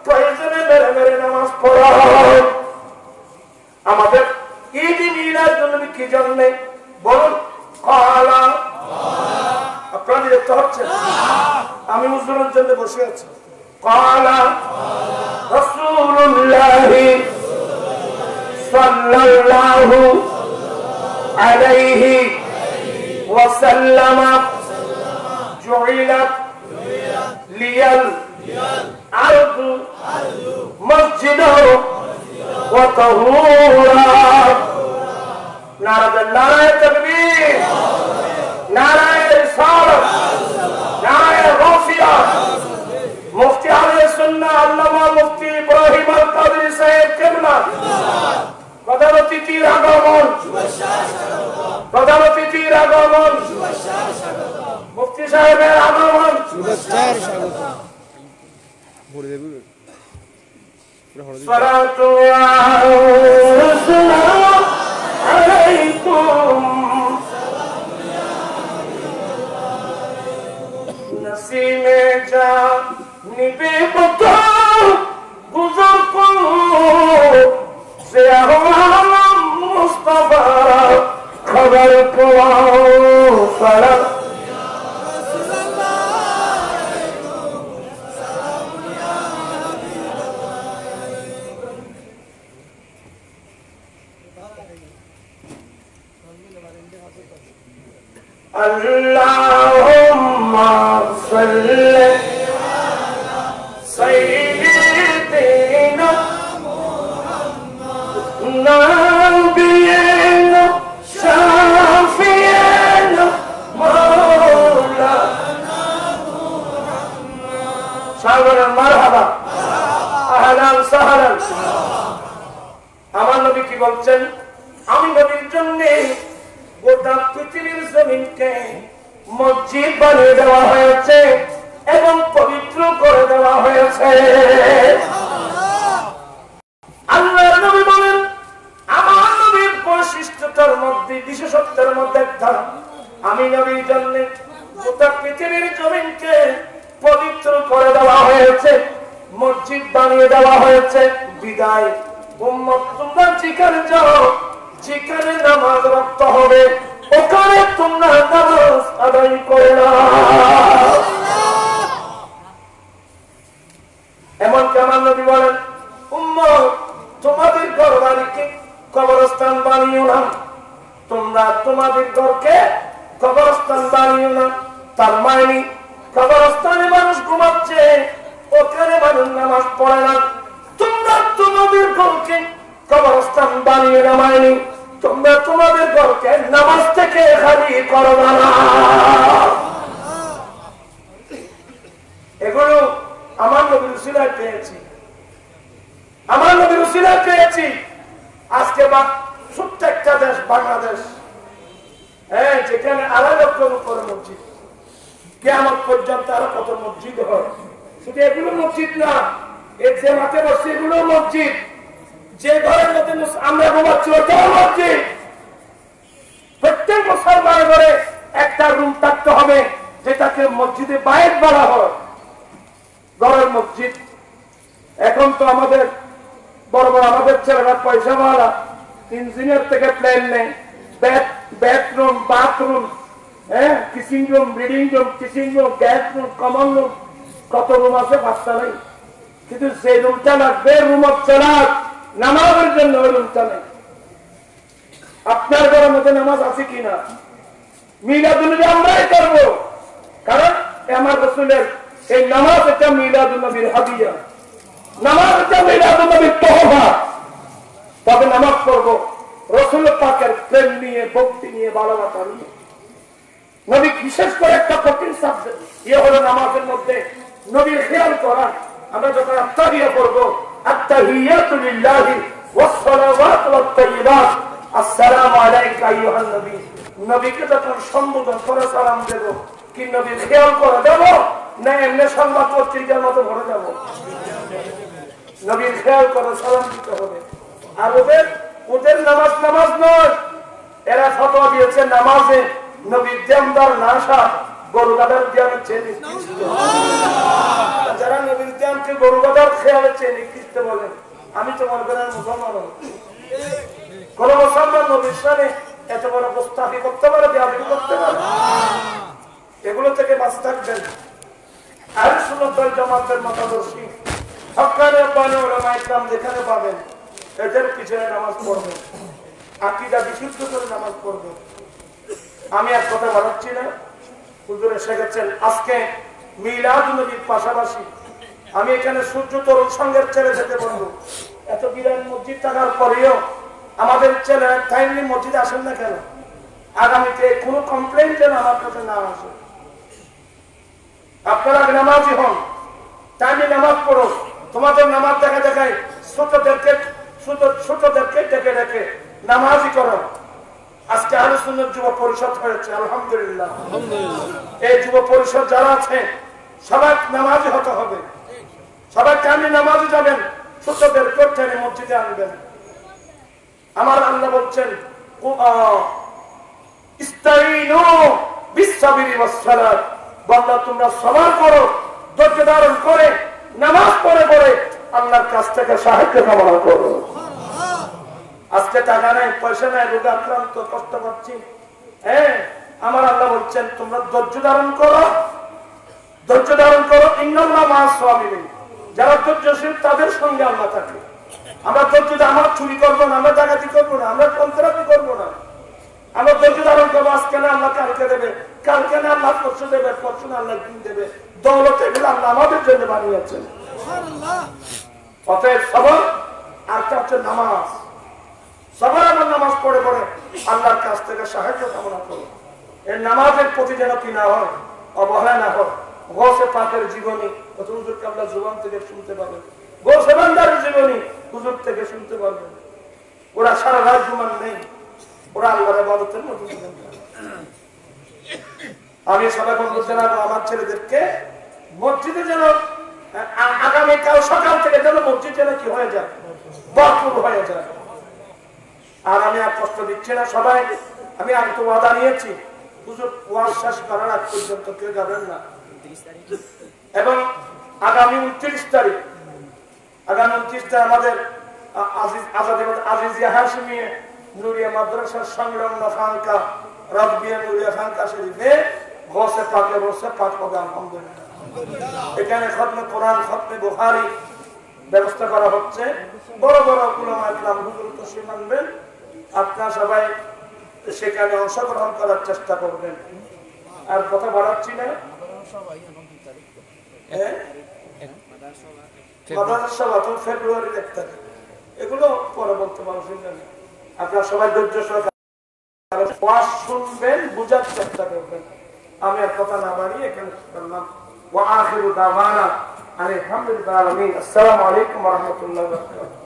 প্রয়োজনে মেরে মেরে নামাজ পড়া হয়। আমাদের ঈদ মিলাদ জন্য কি জন্যে বলুন? কালা আপনারা দেখতে হচ্ছে, আমি হুজুরের জন্য বসে আছি। কালা রাসূলুল্লাহ সাল্লাল্লাহু আলাইহি ওয়াসাল্লাম জুইলাত লিয়াল আরদু মসজিদাও ওয়া তাহুরা। নারায়ে তাকবীর, নারায়ে রিসালাত, নারায়ে গাউসিয়া। মুফতি আহলে সুন্নাহ আল্লামা মুফতি ইব্রাহিম আল কাদরি সাহেব কেবলা প্রধান অতিথির আগমন, প্রধান অতিথির আগমন, মুফতি সাহেবের আগমন। সালাতু আলাইকুম নসিমে জানিবে বতা বুজুর্গ সে আহমদ মুস্তাফা খবর পাও। সালাম Allahumma salli ala sayyidina Muhammad nabiyina shafi'ina maulana Muhammad সাগরের মারহাবা আহলান সাহলান। আমার নবী কি বলছেন? আমি নবীর জন্য গোটা পৃথিবীর জমিনকে মসজিদ বানিয়ে দেওয়া হয়েছে এবং পবিত্র করে দেওয়া হয়েছে। আল্লাহর নবী বলেন, আমার নবীর বৈশিষ্ট্যতার মধ্যে, বিশেষত্বের মধ্যে একটা, আমি নবীর জন্য গোটা পৃথিবীর জমিনকে পবিত্র করে দেওয়া হয়েছে, মসজিদ বানিয়ে দেওয়া হয়েছে। বিদায় উম্মত তোমরা যেখানে যাও, যেখানে নামাজ পড়তে হবে, ওখানে তোমরা নামাজ আদায় করে না। এমনকি আমার নবী বলেন, উম্মত তোমাদের ঘর বাড়িকে কবরস্থান বানিও না, তোমরা তোমাদের ঘরকে কবরস্থান বানিও না। তার মানে কবরস্থানে মানুষ ঘুমাচ্ছে, ওখানে মানুষ নামাজ পড়ে না। তোমরা তোমাদের ঘরকে কবরস্থান বানিয়ে না, মানে তোমরা তোমাদের ঘরকে নামাজ থেকে খালি করবা না। এগুলো আমার নবীর উসিলায় পেয়েছি, আমার নবীর উসিলায় পেয়েছি। আজকে ছোট্ট একটা দেশ বাংলাদেশ, হ্যাঁ, যেখানে 2.5 লক্ষের উপরে মসজিদ, কিয়ামত পর্যন্ত আরো কত মসজিদ হয়। শুধু এগুলো মসজিদ না, এর যে মাঠে বসছে এগুলো মসজিদ, যে ঘরের মধ্যে আমরা ঘুমাচ্ছি ওটাও মসজিদ। প্রত্যেক মুসলমানের ঘরে একটা রুম থাকতে হবে, যেটাকে মসজিদে বাইত বলা হয়, ঘরের মসজিদ। এখন তো আমাদের বড় বড় আমাদের ছেলেরা পয়সাওয়ালা, ইঞ্জিনিয়ার থেকে প্লেন নেই, বেডরুম, বাথরুম, হ্যাঁ, kitchen room, reading room, kitchen room, gas room, common room, কত রুম আছে বাচ্চা নেই। কিন্তু যে রুমটা লাগবে রুম অফ সালাত, নামাজের জন্য ওই রুমটা নেই। আপনার ঘরের মধ্যে নামাজ আছে কিনা? মিলাদুন্নবী আমরাই করবো, কারণ আমার রাসূলের এই নামাজ এটা মিলাদুন্নবীর হাদিয়া, নামাজ এটা মিলাদুন্নবীর তোহফা। তবে নামাজ পড়বো রাসূল পাকের প্রেম নিয়ে, ভক্তি নিয়ে, ভালোবাসা নিয়ে। নবী বিশেষ করে একটা কঠিন সাবজেক্ট ইয়ে হলো নামাজের মধ্যে নবীর খেয়াল করা। আমরা যখন আত্তাহিয়া পড়বো, আত্তাহিয়াতু লিল্লাহি ওয়াস সালাওয়াতু ওয়াত তাইয়্যিবাত, আসসালামু আলাইকা আইয়ুহান নবী। নবীকে যখন সম্বোধন করে সালাম দেব, কি নবীর খেয়াল করে দেব না এমনি সংবাদ পত্রিকার মতো ভরে যাব? নবীর খেয়াল করে সালাম দিতে হবে। আর ওদের নামাজ নামাজ নয়, এরা ফতোয়া দিয়েছে নামাজে নবীর জ্ঞানদার নাশা গরু গাদার জ্ঞানের চেয়ে নিকৃষ্ট। যারা নবীর জ্ঞানকে গরু গাদার খেয়ালের চেয়ে নিকৃষ্ট বলেন, আমি তো মনে করেন মুসলমান। কোন মুসলমান নবীর সামনে এত বড় প্রস্তাবি করতে পারে, বেয়াদবি করতে পারে? এগুলো থেকে বাঁচতে থাকবেন। আহলে সুন্নাত ওয়াল জামাতের মতাদর্শী হক্কানি রব্বানি উলামা ইকরাম যেখানে পাবেন এদের পিছনে নামাজ পড়বেন, আকীদা বিশুদ্ধ করে নামাজ পড়বেন। আমি এক কথা বাড়াচ্ছি না, হুজুর এসে গেছেন। আজকে মিলাদ নবীর পাশাপাশি আমি এখানে সূর্য তরুণ সংঘের ছেলে যেতে বলবো, এত বিরাট মসজিদ থাকার পরেও আমাদের ছেলে টাইমলি মসজিদে আসেন না কেন? আগামীতে কোনো কমপ্লেন যেন আমার কাছে না আসে। আপনারা নামাজি হন, টাইমলি নামাজ পড়ো। তোমাদের নামাজ দেখা দেখায় ছোটদেরকে ডেকে ডেকে নামাজি করো। আজকে আহলে সুন্নাত যুব পরিষদ হয়েছে, আলহামদুলিল্লাহ। এই যুব পরিষদ যারা আছে সবাই নামাজি হতে হবে, সবাই টাইমলি নামাজি যাবেন, ছোটদেরকে টাইমলি মসজিদে আনবেন। আমার আল্লাহ বলছেন ইস্তাইনু বিসসাবরি ওয়াসসালাত, বান্দা তোমরা সবার করো, ধৈর্য ধারণ করে নামাজ পড়ে পড়ে আল্লাহর কাছ থেকে সাহায্য কামনা করো। আজকে টাকা নাই, পয়সা নাই, রোগে আক্রান্ত, কষ্ট পাচ্ছি, হ্যাঁ, আমার আল্লাহ বলছেন তোমরা ধৈর্য ধারণ করো, ধৈর্য ধারণ করো। ইন্নাল্লাহ মা'আস সাবিরিন, যারা ধৈর্যশীল তাদের সঙ্গে আল্লাহ থাকে। আমরা ধৈর্য, আমরা চুরি করবো না, আমরা ডাকাতি করবো না, আমরা সন্ত্রাসী করবো না, আমরা ধৈর্য ধারণ করবো। আজকে না আল্লাহ কালকে দেবে, কালকে না আল্লাহ পরশু দেবে, পরশু না আল্লাহ দিন দেবে। দৌলত এগুলো আল্লাহ আমাদের জন্য বানিয়েছেন। অতএব সবর, আরটা হচ্ছে নামাজ। সবার আমার নামাজ পড়ে পড়ে আল্লাহর কাছ থেকে সাহায্য কামনা করো। এই নামাজের প্রতি যেন কি না হয়, অবহেলা না হয়। গৌসে পাকের জীবনী হুজুর কাবলা জুবান থেকে শুনতে পাবেন, গৌসে বান্দারের জীবনী হুজুর থেকে শুনতে পারবেন। ওরা সারা রাত ঘুমান নেই, ওরা আল্লাহর ইবাদতের মধ্যে ছিলেন। আমি সবাই বন্ধু জানাবো আমার ছেলেদেরকে মসজিদে যেন আগামীকাল সকাল থেকে যেন মসজিদ যেন কি হয়ে যায়, ভরপুর হয়ে যায়। আর আমি আর কষ্ট দিচ্ছি না সবাই, আমি আগে তো ওয়াদা নিয়েছি, হুজুর ওয়াজ শেষ করার আগ পর্যন্ত কেউ যাবেন না। এবং আগামী 29 তারিখ, আগামী 29 তারিখ আমাদের আজিজিয়া হাশিমিয়া নুরিয়া মাদ্রাসার সংলগ্ন খানকা রাজবিয়া নুরিয়া খানকা শরীফে গৌসে পাকে রোসে পাক হবে, আলহামদুলিল্লাহ। এখানে খতমে কোরআন, খতমে বুখারী ব্যবস্থা করা হচ্ছে। বড় বড় উলামা ইকরাম হুজুর তশরিফ আনবেন, আপনারা সবাই সেখানে অংশগ্রহণ করার চেষ্টা করবেন। আর কথা বাড়াচ্ছি না, ফেব্রুয়ারির 1 তারিখ, এগুলো পরে বলতে পারছেন। আপনারা সবাই ধৈর্য সহকারে ওয়াজ শুনবেন, বুঝার চেষ্টা করবেন। আমি আর কথা না বাড়িয়ে এখানে করলাম। ওয়া আখিরু দাওয়ানা আলহামদুলিল্লাহি রাব্বিল আলামিন। আসসালামু আলাইকুম ওয়া রাহমাতুল্লাহি ওয়া বারাকাতুহু।